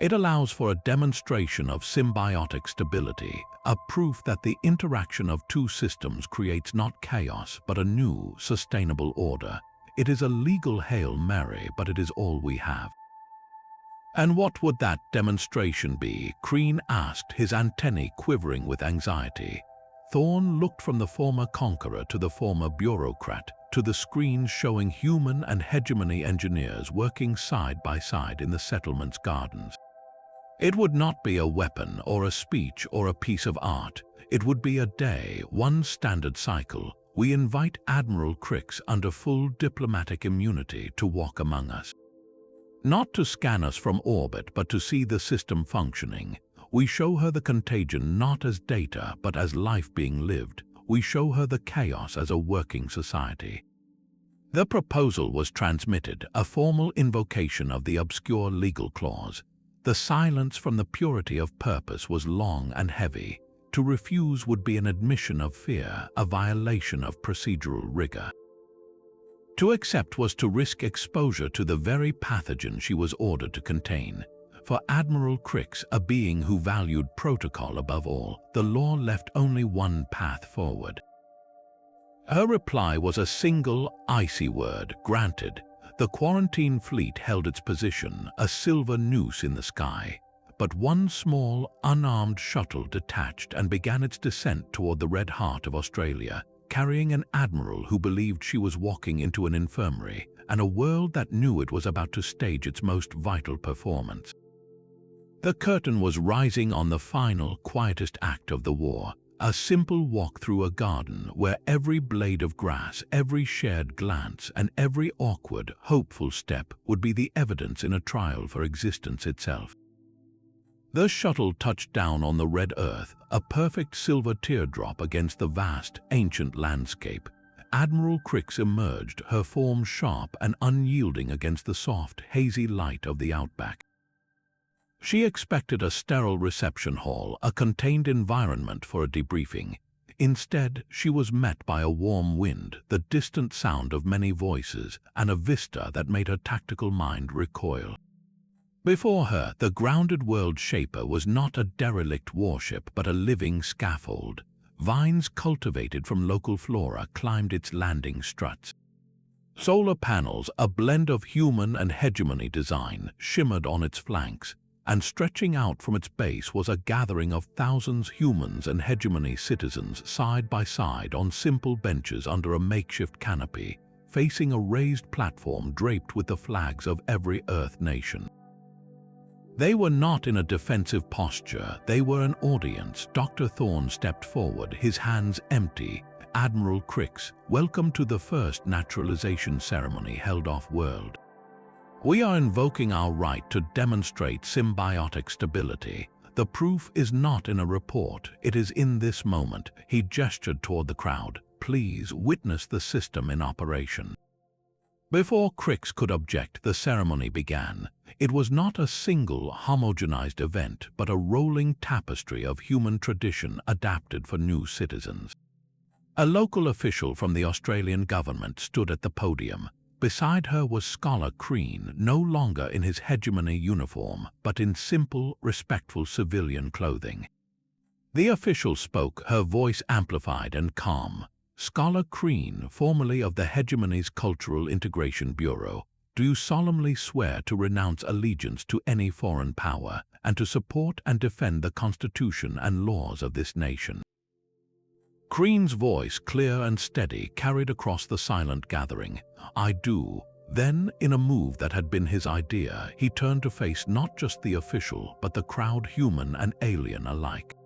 It allows for a demonstration of symbiotic stability, a proof that the interaction of two systems creates not chaos, but a new, sustainable order. It is a legal Hail Mary, but it is all we have. And what would that demonstration be? Crean asked, his antennae quivering with anxiety. Thorn looked from the former conqueror to the former bureaucrat, to the screens showing human and hegemony engineers working side by side in the settlement's gardens. It would not be a weapon or a speech or a piece of art. It would be a day, one standard cycle. We invite Admiral Crix under full diplomatic immunity to walk among us. Not to scan us from orbit, but to see the system functioning. We show her the contagion not as data, but as life being lived. We show her the chaos as a working society. The proposal was transmitted, a formal invocation of the obscure legal clause. The silence from the purity of purpose was long and heavy. To refuse would be an admission of fear, a violation of procedural rigor. To accept was to risk exposure to the very pathogen she was ordered to contain. For Admiral Crix, a being who valued protocol above all, the law left only one path forward. Her reply was a single, icy word: granted. The quarantine fleet held its position, a silver noose in the sky. But one small, unarmed shuttle detached and began its descent toward the red heart of Australia, carrying an admiral who believed she was walking into an infirmary, and a world that knew it was about to stage its most vital performance. The curtain was rising on the final, quietest act of the war, a simple walk through a garden where every blade of grass, every shared glance, and every awkward, hopeful step would be the evidence in a trial for existence itself. The shuttle touched down on the red earth, a perfect silver teardrop against the vast, ancient landscape. Admiral Crix emerged, her form sharp and unyielding against the soft, hazy light of the outback. She expected a sterile reception hall, a contained environment for a debriefing. Instead, she was met by a warm wind, the distant sound of many voices, and a vista that made her tactical mind recoil. Before her, the grounded world shaper was not a derelict warship, but a living scaffold. Vines cultivated from local flora climbed its landing struts. Solar panels, a blend of human and hegemony design, shimmered on its flanks, and stretching out from its base was a gathering of thousands humans and hegemony citizens side by side on simple benches under a makeshift canopy, facing a raised platform draped with the flags of every Earth nation. They were not in a defensive posture, they were an audience. Dr. Thorne stepped forward, his hands empty. Admiral Crix, welcome to the first naturalization ceremony held off-world. We are invoking our right to demonstrate symbiotic stability. The proof is not in a report, it is in this moment. He gestured toward the crowd. Please witness the system in operation. Before Crix could object, the ceremony began. It was not a single, homogenized event, but a rolling tapestry of human tradition adapted for new citizens. A local official from the Australian government stood at the podium. Beside her was Scholar Crean, no longer in his hegemony uniform, but in simple, respectful civilian clothing. The official spoke, her voice amplified and calm. Scholar Crean, formerly of the Hegemony's Cultural Integration Bureau, do you solemnly swear to renounce allegiance to any foreign power and to support and defend the Constitution and laws of this nation? Crean's voice, clear and steady, carried across the silent gathering. I do. Then, in a move that had been his idea, he turned to face not just the official, but the crowd, human and alien alike.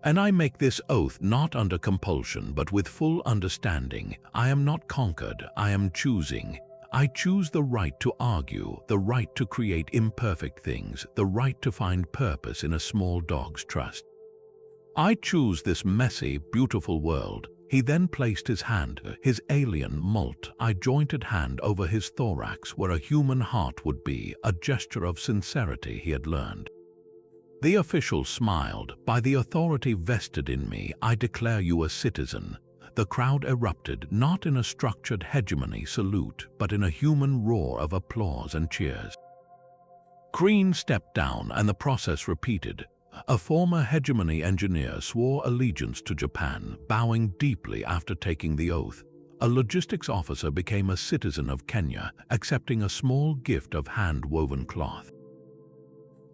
"And I make this oath not under compulsion, but with full understanding. I am not conquered, I am choosing. I choose the right to argue, the right to create imperfect things, the right to find purpose in a small dog's trust. I choose this messy, beautiful world." He then placed his hand, his alien, jointed hand over his thorax where a human heart would be, a gesture of sincerity he had learned. The official smiled. "By the authority vested in me, I declare you a citizen." The crowd erupted, not in a structured hegemony salute, but in a human roar of applause and cheers. Green stepped down and the process repeated. A former hegemony engineer swore allegiance to Japan, bowing deeply after taking the oath. A logistics officer became a citizen of Kenya, accepting a small gift of hand-woven cloth.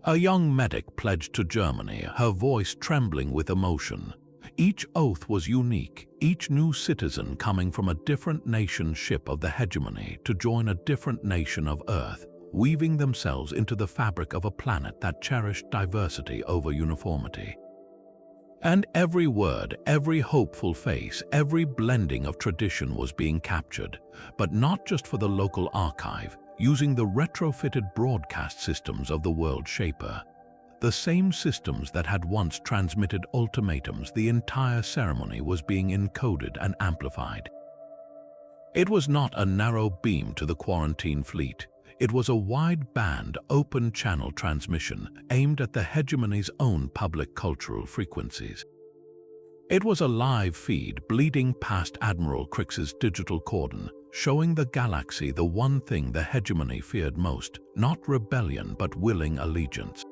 A young medic pledged to Germany, her voice trembling with emotion. Each oath was unique, each new citizen coming from a different nation ship of the hegemony to join a different nation of Earth, weaving themselves into the fabric of a planet that cherished diversity over uniformity. And every word, every hopeful face, every blending of tradition was being captured, but not just for the local archive, using the retrofitted broadcast systems of the World Shaper. The same systems that had once transmitted ultimatums. The entire ceremony was being encoded and amplified. It was not a narrow beam to the quarantine fleet. It was a wide-band, open-channel transmission aimed at the hegemony's own public cultural frequencies. It was a live feed bleeding past Admiral Crix's digital cordon, showing the galaxy the one thing the hegemony feared most, not rebellion but willing allegiance.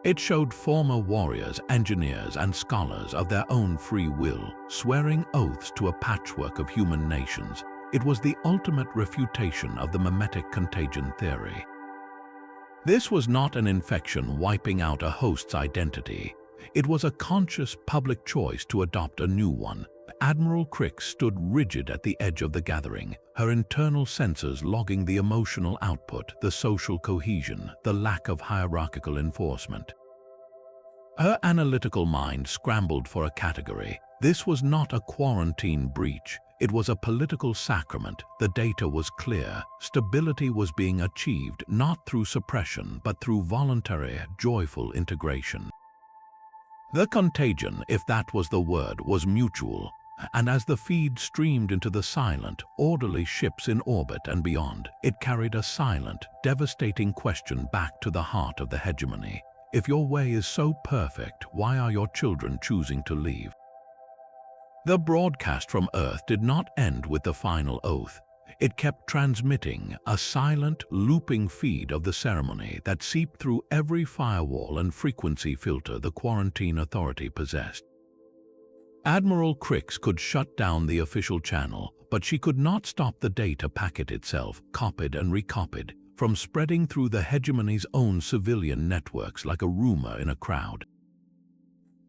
It showed former warriors, engineers, and scholars of their own free will, swearing oaths to a patchwork of human nations. It was the ultimate refutation of the mimetic contagion theory. This was not an infection wiping out a host's identity. It was a conscious public choice to adopt a new one. Admiral Crix stood rigid at the edge of the gathering, her internal sensors logging the emotional output, the social cohesion, the lack of hierarchical enforcement. Her analytical mind scrambled for a category. This was not a quarantine breach. It was a political sacrament. The data was clear. Stability was being achieved not through suppression, but through voluntary, joyful integration. The contagion, if that was the word, was mutual. And as the feed streamed into the silent, orderly ships in orbit and beyond, it carried a silent, devastating question back to the heart of the hegemony. If your way is so perfect, why are your children choosing to leave? The broadcast from Earth did not end with the final oath. It kept transmitting, a silent, looping feed of the ceremony that seeped through every firewall and frequency filter the quarantine authority possessed. Admiral Crix could shut down the official channel, but she could not stop the data packet itself, copied and recopied, from spreading through the hegemony's own civilian networks like a rumor in a crowd.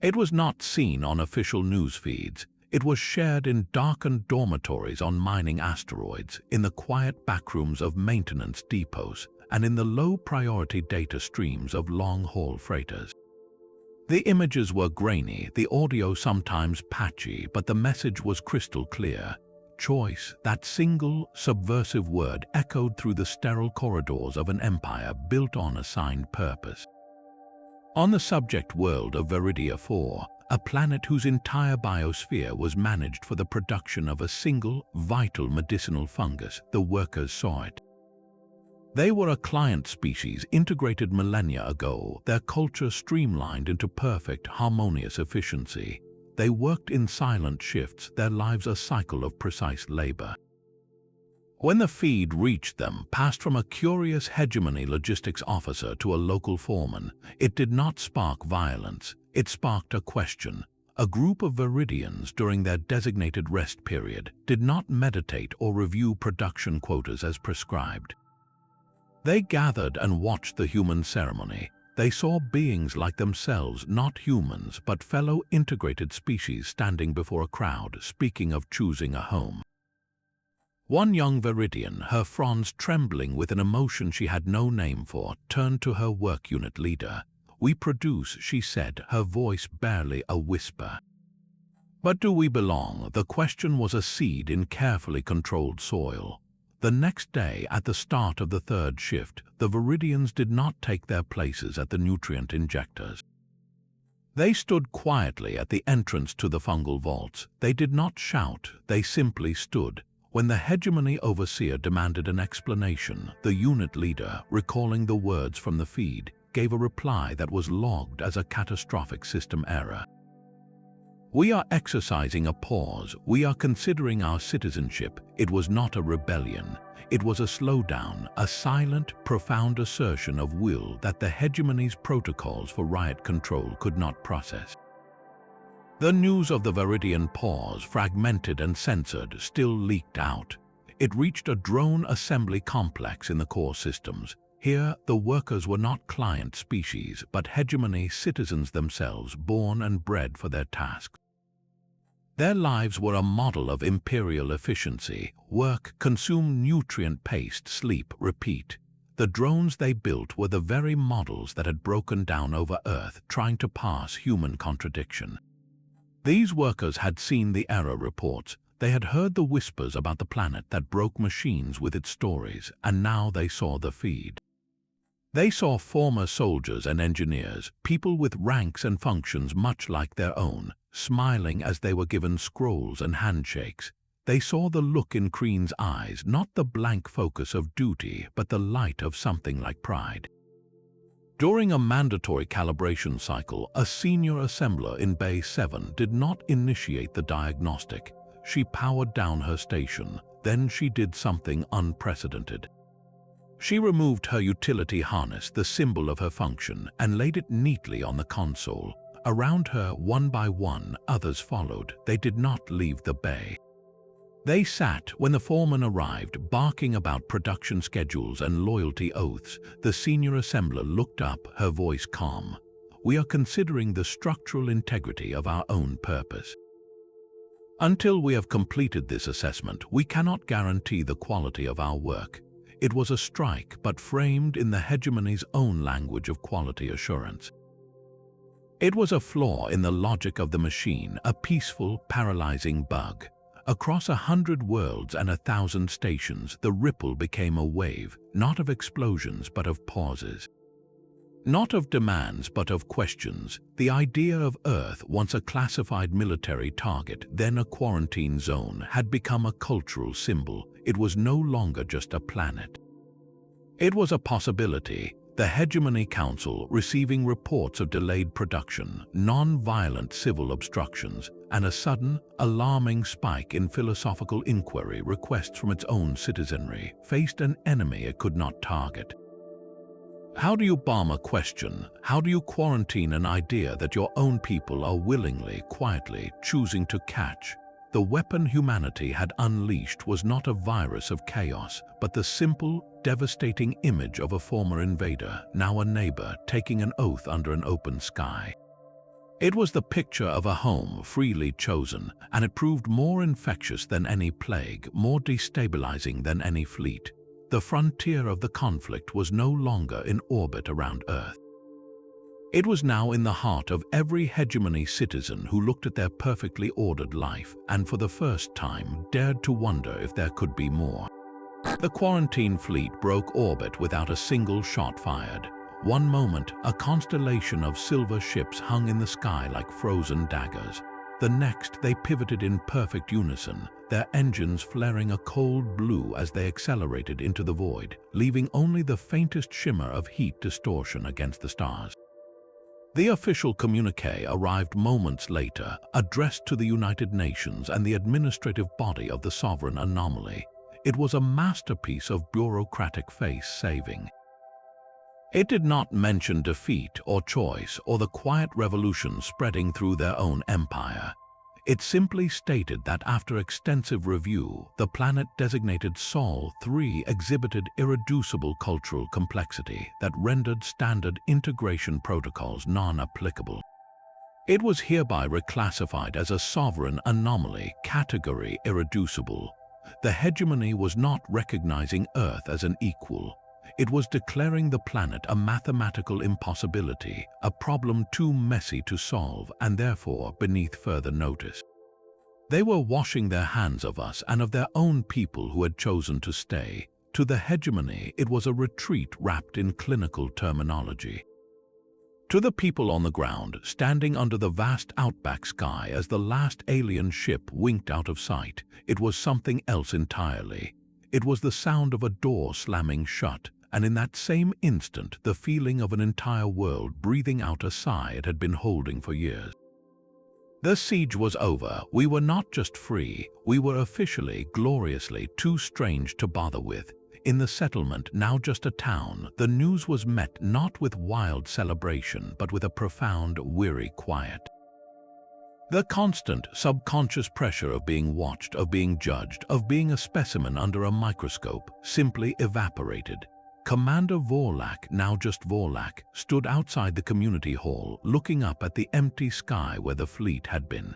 It was not seen on official news feeds. It was shared in darkened dormitories on mining asteroids, in the quiet backrooms of maintenance depots, and in the low-priority data streams of long-haul freighters. The images were grainy, the audio sometimes patchy, but the message was crystal clear. Choice, that single, subversive word, echoed through the sterile corridors of an empire built on assigned purpose. On the subject world of Viridia 4, a planet whose entire biosphere was managed for the production of a single, vital medicinal fungus, the workers saw it. They were a client species integrated millennia ago, their culture streamlined into perfect, harmonious efficiency. They worked in silent shifts, their lives a cycle of precise labor. When the feed reached them, passed from a curious hegemony logistics officer to a local foreman, it did not spark violence. It sparked a question. A group of Viridians during their designated rest period did not meditate or review production quotas as prescribed. They gathered and watched the human ceremony. They saw beings like themselves, not humans, but fellow integrated species standing before a crowd, speaking of choosing a home. One young Viridian, her fronds trembling with an emotion she had no name for, turned to her work unit leader. "We produce," she said, her voice barely a whisper. But do we belong? The question was a seed in carefully controlled soil. The next day, at the start of the third shift, the Viridians did not take their places at the nutrient injectors. They stood quietly at the entrance to the fungal vaults. They did not shout, they simply stood. When the Hegemony overseer demanded an explanation, the unit leader, recalling the words from the feed, gave a reply that was logged as a catastrophic system error. "We are exercising a pause. We are considering our citizenship." It was not a rebellion. It was a slowdown, a silent, profound assertion of will that the Hegemony's protocols for riot control could not process. The news of the Viridian pause, fragmented and censored, still leaked out. It reached a drone assembly complex in the core systems. Here, the workers were not client species, but Hegemony citizens themselves, born and bred for their tasks. Their lives were a model of imperial efficiency: work, consume nutrient paste, sleep, repeat. The drones they built were the very models that had broken down over Earth, trying to pass human contradiction. These workers had seen the error reports. They had heard the whispers about the planet that broke machines with its stories, and now they saw the feed. They saw former soldiers and engineers, people with ranks and functions much like their own, smiling as they were given scrolls and handshakes. They saw the look in Kreen's eyes, not the blank focus of duty, but the light of something like pride. During a mandatory calibration cycle, a senior assembler in Bay 7 did not initiate the diagnostic. She powered down her station. Then she did something unprecedented. She removed her utility harness, the symbol of her function, and laid it neatly on the console. Around her, one by one, others followed. They did not leave the bay. They sat when the foreman arrived, barking about production schedules and loyalty oaths. The senior assembler looked up, her voice calm. "We are considering the structural integrity of our own purpose. Until we have completed this assessment, we cannot guarantee the quality of our work." It was a strike, but framed in the Hegemony's own language of quality assurance. It was a flaw in the logic of the machine, a peaceful, paralyzing bug. Across 100 worlds and 1,000 stations, the ripple became a wave, not of explosions but of pauses. Not of demands but of questions. The idea of Earth, once a classified military target, then a quarantine zone, had become a cultural symbol. It was no longer just a planet. It was a possibility. The Hegemony Council, receiving reports of delayed production, non-violent civil obstructions, and a sudden, alarming spike in philosophical inquiry requests from its own citizenry, faced an enemy it could not target. How do you bomb a question? How do you quarantine an idea that your own people are willingly, quietly choosing to catch? The weapon humanity had unleashed was not a virus of chaos, but the simple, devastating image of a former invader, now a neighbor, taking an oath under an open sky. It was the picture of a home freely chosen, and it proved more infectious than any plague, more destabilizing than any fleet. The frontier of the conflict was no longer in orbit around Earth. It was now in the heart of every Hegemony citizen who looked at their perfectly ordered life and for the first time dared to wonder if there could be more. The quarantine fleet broke orbit without a single shot fired. One moment, a constellation of silver ships hung in the sky like frozen daggers. The next, they pivoted in perfect unison, their engines flaring a cold blue as they accelerated into the void, leaving only the faintest shimmer of heat distortion against the stars. The official communiqué arrived moments later, addressed to the United Nations and the administrative body of the sovereign anomaly. It was a masterpiece of bureaucratic face-saving. It did not mention defeat or choice or the quiet revolution spreading through their own empire. It simply stated that after extensive review, the planet designated Sol 3 exhibited irreducible cultural complexity that rendered standard integration protocols non-applicable. It was hereby reclassified as a sovereign anomaly, category irreducible. The hegemony was not recognizing Earth as an equal. It was declaring the planet a mathematical impossibility, a problem too messy to solve and therefore beneath further notice. They were washing their hands of us and of their own people who had chosen to stay. To the hegemony, it was a retreat wrapped in clinical terminology. To the people on the ground, standing under the vast outback sky as the last alien ship winked out of sight, it was something else entirely. It was the sound of a door slamming shut, and in that same instant, the feeling of an entire world breathing out a sigh it had been holding for years. The siege was over. We were not just free, we were officially, gloriously, too strange to bother with. In the settlement, now just a town, the news was met not with wild celebration, but with a profound, weary quiet. The constant, subconscious pressure of being watched, of being judged, of being a specimen under a microscope, simply evaporated. Commander Vorlak, now just Vorlak, stood outside the community hall, looking up at the empty sky where the fleet had been.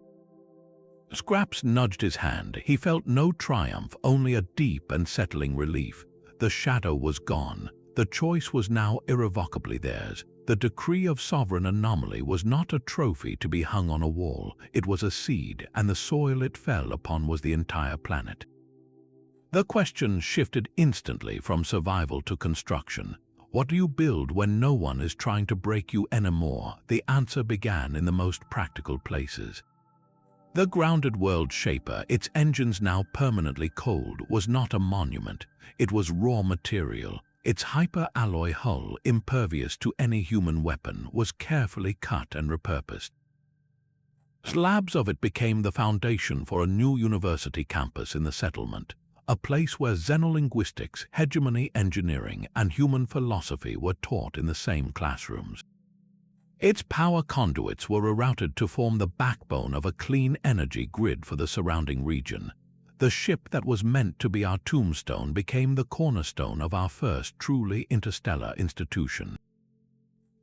Scraps nudged his hand. He felt no triumph, only a deep and settling relief. The shadow was gone. The choice was now irrevocably theirs. The decree of sovereign anomaly was not a trophy to be hung on a wall. It was a seed, and the soil it fell upon was the entire planet. The question shifted instantly from survival to construction. What do you build when no one is trying to break you anymore? The answer began in the most practical places. The grounded world shaper, its engines now permanently cold, was not a monument. It was raw material. Its hyper-alloy hull, impervious to any human weapon, was carefully cut and repurposed. Slabs of it became the foundation for a new university campus in the settlement, a place where xenolinguistics, hegemony engineering, and human philosophy were taught in the same classrooms. Its power conduits were rerouted to form the backbone of a clean energy grid for the surrounding region. The ship that was meant to be our tombstone became the cornerstone of our first truly interstellar institution.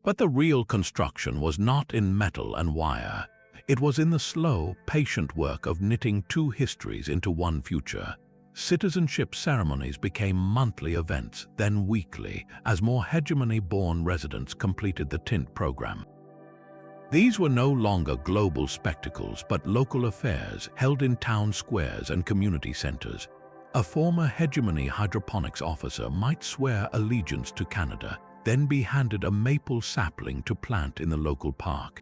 But the real construction was not in metal and wire. It was in the slow, patient work of knitting two histories into one future. Citizenship ceremonies became monthly events, then weekly, as more hegemony-born residents completed the TINT program. These were no longer global spectacles, but local affairs held in town squares and community centers. A former hegemony hydroponics officer might swear allegiance to Canada, then be handed a maple sapling to plant in the local park.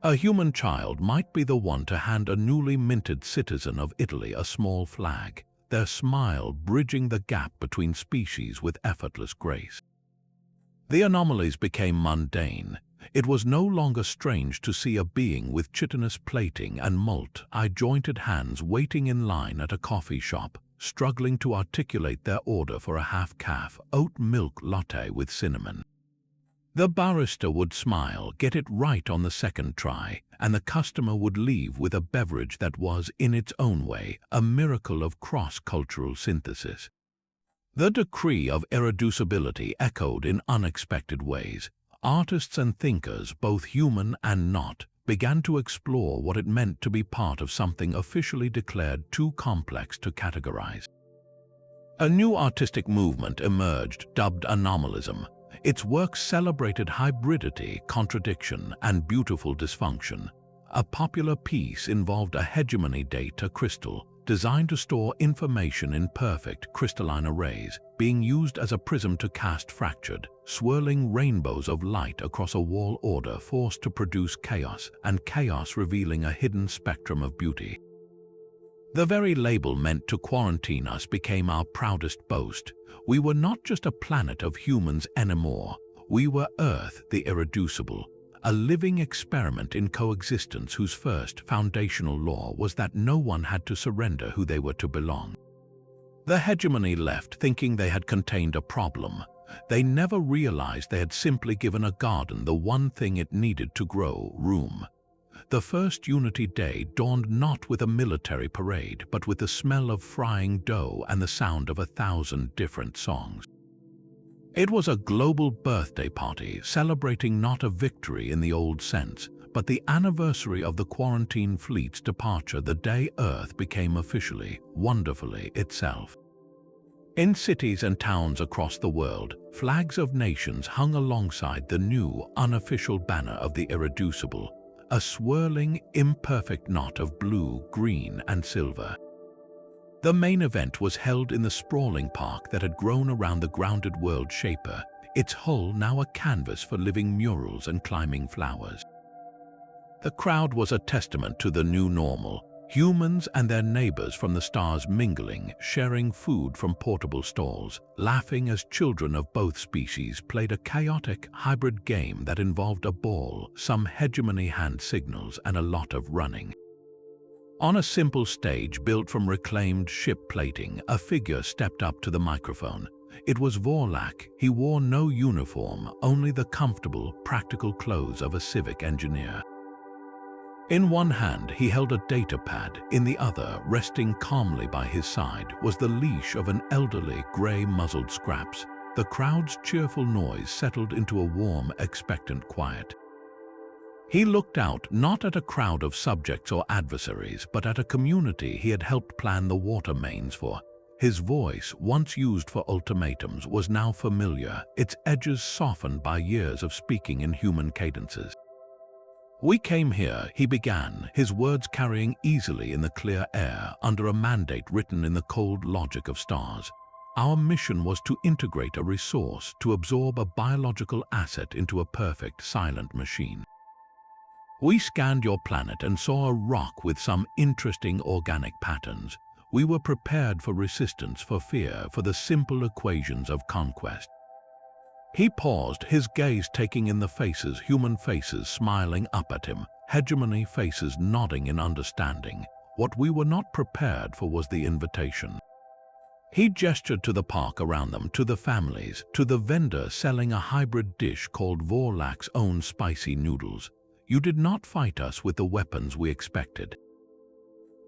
A human child might be the one to hand a newly minted citizen of Italy a small flag, their smile bridging the gap between species with effortless grace. The anomalies became mundane. It was no longer strange to see a being with chitinous plating and jointed hands waiting in line at a coffee shop, struggling to articulate their order for a half-calf oat milk latte with cinnamon. The barista would smile, get it right on the second try, and the customer would leave with a beverage that was, in its own way, a miracle of cross-cultural synthesis. The decree of irreducibility echoed in unexpected ways. Artists and thinkers, both human and not, began to explore what it meant to be part of something officially declared too complex to categorize. A new artistic movement emerged, dubbed anomalism. Its work celebrated hybridity, contradiction, and beautiful dysfunction. A popular piece involved a hegemony data crystal, designed to store information in perfect crystalline arrays, being used as a prism to cast fractured, swirling rainbows of light across a wall order forced to produce chaos, and chaos revealing a hidden spectrum of beauty. The very label meant to quarantine us became our proudest boast. We were not just a planet of humans anymore. We were Earth, the irreducible, a living experiment in coexistence whose first foundational law was that no one had to surrender who they were to belong. The hegemony left thinking they had contained a problem. They never realized they had simply given a garden the one thing it needed to grow: room. The first Unity Day dawned not with a military parade, but with the smell of frying dough and the sound of 1,000 different songs. It was a global birthday party, celebrating not a victory in the old sense, but the anniversary of the quarantine fleet's departure, the day Earth became officially, wonderfully itself. In cities and towns across the world, flags of nations hung alongside the new, unofficial banner of the irreducible, a swirling, imperfect knot of blue, green, and silver. The main event was held in the sprawling park that had grown around the grounded world shaper, its hull now a canvas for living murals and climbing flowers. The crowd was a testament to the new normal, humans and their neighbors from the stars mingling, sharing food from portable stalls, laughing as children of both species played a chaotic, hybrid game that involved a ball, some hegemony hand signals, and a lot of running. On a simple stage built from reclaimed ship plating, a figure stepped up to the microphone. It was Vorlak. He wore no uniform, only the comfortable, practical clothes of a civic engineer. In one hand, he held a data pad. In the other, resting calmly by his side, was the leash of an elderly, grey-muzzled Scraps. The crowd's cheerful noise settled into a warm, expectant quiet. He looked out not at a crowd of subjects or adversaries, but at a community he had helped plan the water mains for. His voice, once used for ultimatums, was now familiar, its edges softened by years of speaking in human cadences. "We came here," he began, his words carrying easily in the clear air under a mandate written in the cold logic of stars. "Our mission was to integrate a resource, to absorb a biological asset into a perfect, silent machine. We scanned your planet and saw a rock with some interesting organic patterns. We were prepared for resistance, for fear, for the simple equations of conquest." He paused, his gaze taking in the faces, human faces smiling up at him, hegemony faces nodding in understanding. What we were not prepared for was the invitation. He gestured to the park around them, to the families, to the vendor selling a hybrid dish called Vorlak's own spicy noodles. "You did not fight us with the weapons we expected.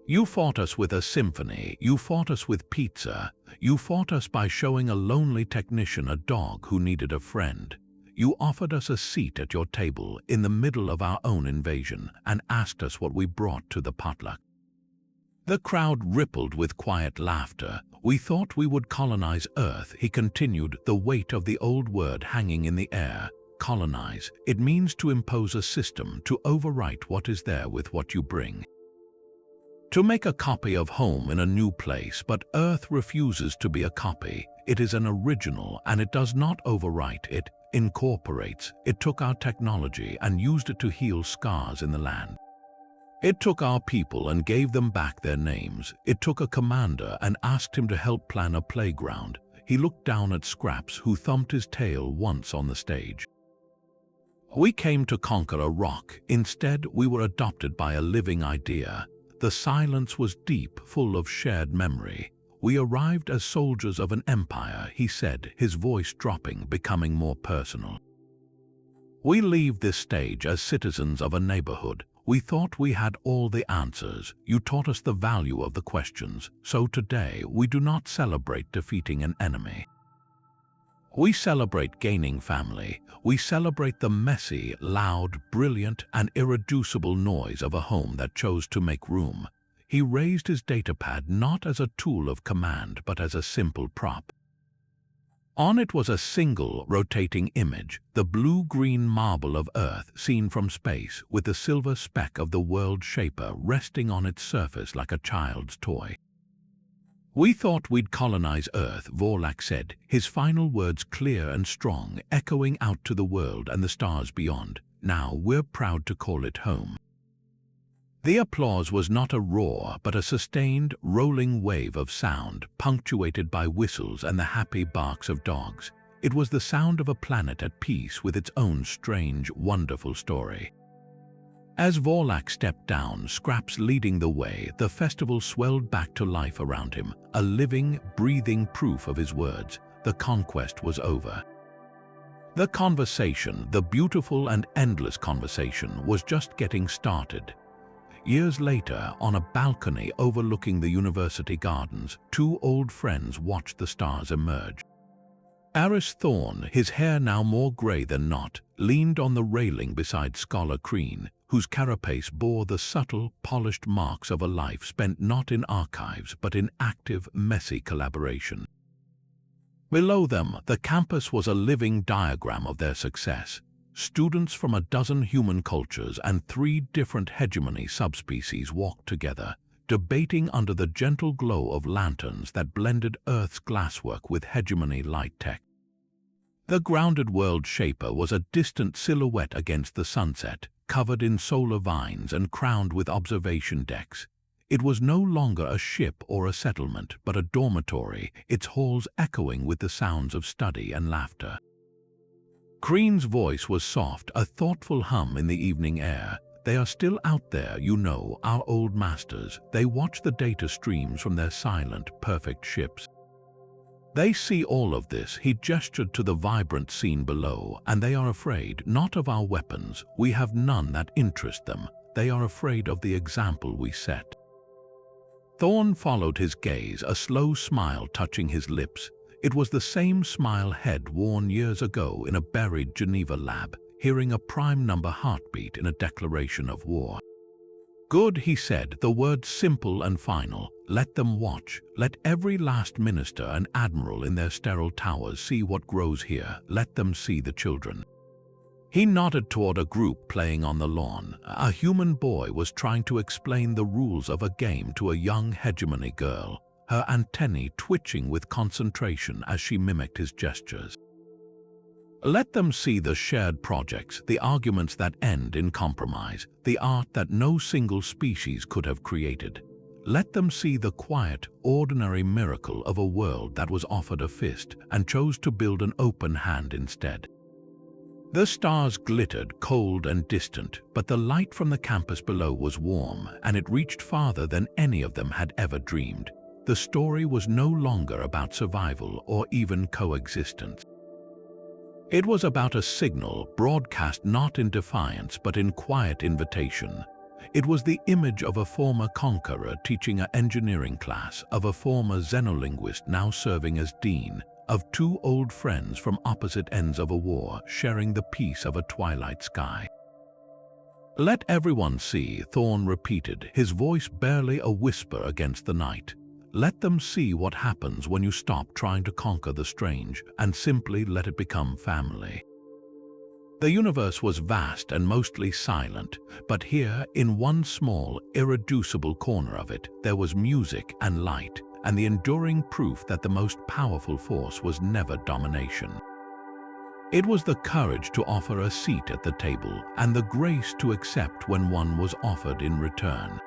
You fought us with a symphony, you fought us with pizza, you fought us by showing a lonely technician a dog who needed a friend. You offered us a seat at your table in the middle of our own invasion and asked us what we brought to the potluck." The crowd rippled with quiet laughter. "We thought we would colonize Earth," he continued, the weight of the old word hanging in the air. Colonize. It means to impose a system, to overwrite what is there with what you bring. To make a copy of home in a new place, but Earth refuses to be a copy. It is an original, and it does not overwrite, it incorporates. It took our technology and used it to heal scars in the land. It took our people and gave them back their names. It took a commander and asked him to help plan a playground. He looked down at Scraps, who thumped his tail once on the stage. "We came to conquer a rock. Instead, we were adopted by a living idea." The silence was deep, full of shared memory. "We arrived as soldiers of an empire," he said, his voice dropping, becoming more personal. "We leave this stage as citizens of a neighborhood. We thought we had all the answers. You taught us the value of the questions. So today, we do not celebrate defeating an enemy. We celebrate gaining family. We celebrate the messy, loud, brilliant, and irreducible noise of a home that chose to make room." He raised his datapad not as a tool of command, but as a simple prop. On it was a single, rotating image, the blue-green marble of Earth seen from space, with the silver speck of the world shaper resting on its surface like a child's toy. "We thought we'd colonize Earth," Vorlak said, his final words clear and strong, echoing out to the world and the stars beyond. "Now we're proud to call it home." The applause was not a roar, but a sustained, rolling wave of sound, punctuated by whistles and the happy barks of dogs. It was the sound of a planet at peace with its own strange, wonderful story. As Vorlak stepped down, Scraps leading the way, the festival swelled back to life around him, a living, breathing proof of his words. The conquest was over. The conversation, the beautiful and endless conversation, was just getting started. Years later, on a balcony overlooking the university gardens, two old friends watched the stars emerge. Aris Thorn, his hair now more grey than not, leaned on the railing beside Scholar Crean, whose carapace bore the subtle, polished marks of a life spent not in archives but in active, messy collaboration. Below them, the campus was a living diagram of their success. Students from a dozen human cultures and 3 different hegemony subspecies walked together, debating under the gentle glow of lanterns that blended Earth's glasswork with hegemony light tech. The grounded world shaper was a distant silhouette against the sunset, covered in solar vines and crowned with observation decks. It was no longer a ship or a settlement, but a dormitory, its halls echoing with the sounds of study and laughter. Crean's voice was soft, a thoughtful hum in the evening air. They are still out there, you know, our old masters. They watch the data streams from their silent, perfect ships. They see all of this, he gestured to the vibrant scene below, and they are afraid, not of our weapons. We have none that interest them. They are afraid of the example we set. Thorn followed his gaze, a slow smile touching his lips. It was the same smile Head worn years ago in a buried Geneva lab, hearing a prime number heartbeat in a declaration of war. Good, he said, the word simple and final. Let them watch. Let every last minister and admiral in their sterile towers see what grows here. Let them see the children. He nodded toward a group playing on the lawn. A human boy was trying to explain the rules of a game to a young hegemony girl, her antennae twitching with concentration as she mimicked his gestures. Let them see the shared projects, the arguments that end in compromise, the art that no single species could have created. Let them see the quiet, ordinary miracle of a world that was offered a fist and chose to build an open hand instead. The stars glittered, cold and distant, but the light from the campus below was warm, and it reached farther than any of them had ever dreamed. The story was no longer about survival or even coexistence. It was about a signal broadcast not in defiance but in quiet invitation. It was the image of a former conqueror teaching an engineering class, of a former xenolinguist now serving as dean, of 2 old friends from opposite ends of a war sharing the peace of a twilight sky. Let everyone see, Thorn repeated, his voice barely a whisper against the night. Let them see what happens when you stop trying to conquer the strange and simply let it become family. The universe was vast and mostly silent, but here, in one small, irreducible corner of it, there was music and light, and the enduring proof that the most powerful force was never domination. It was the courage to offer a seat at the table and the grace to accept when one was offered in return.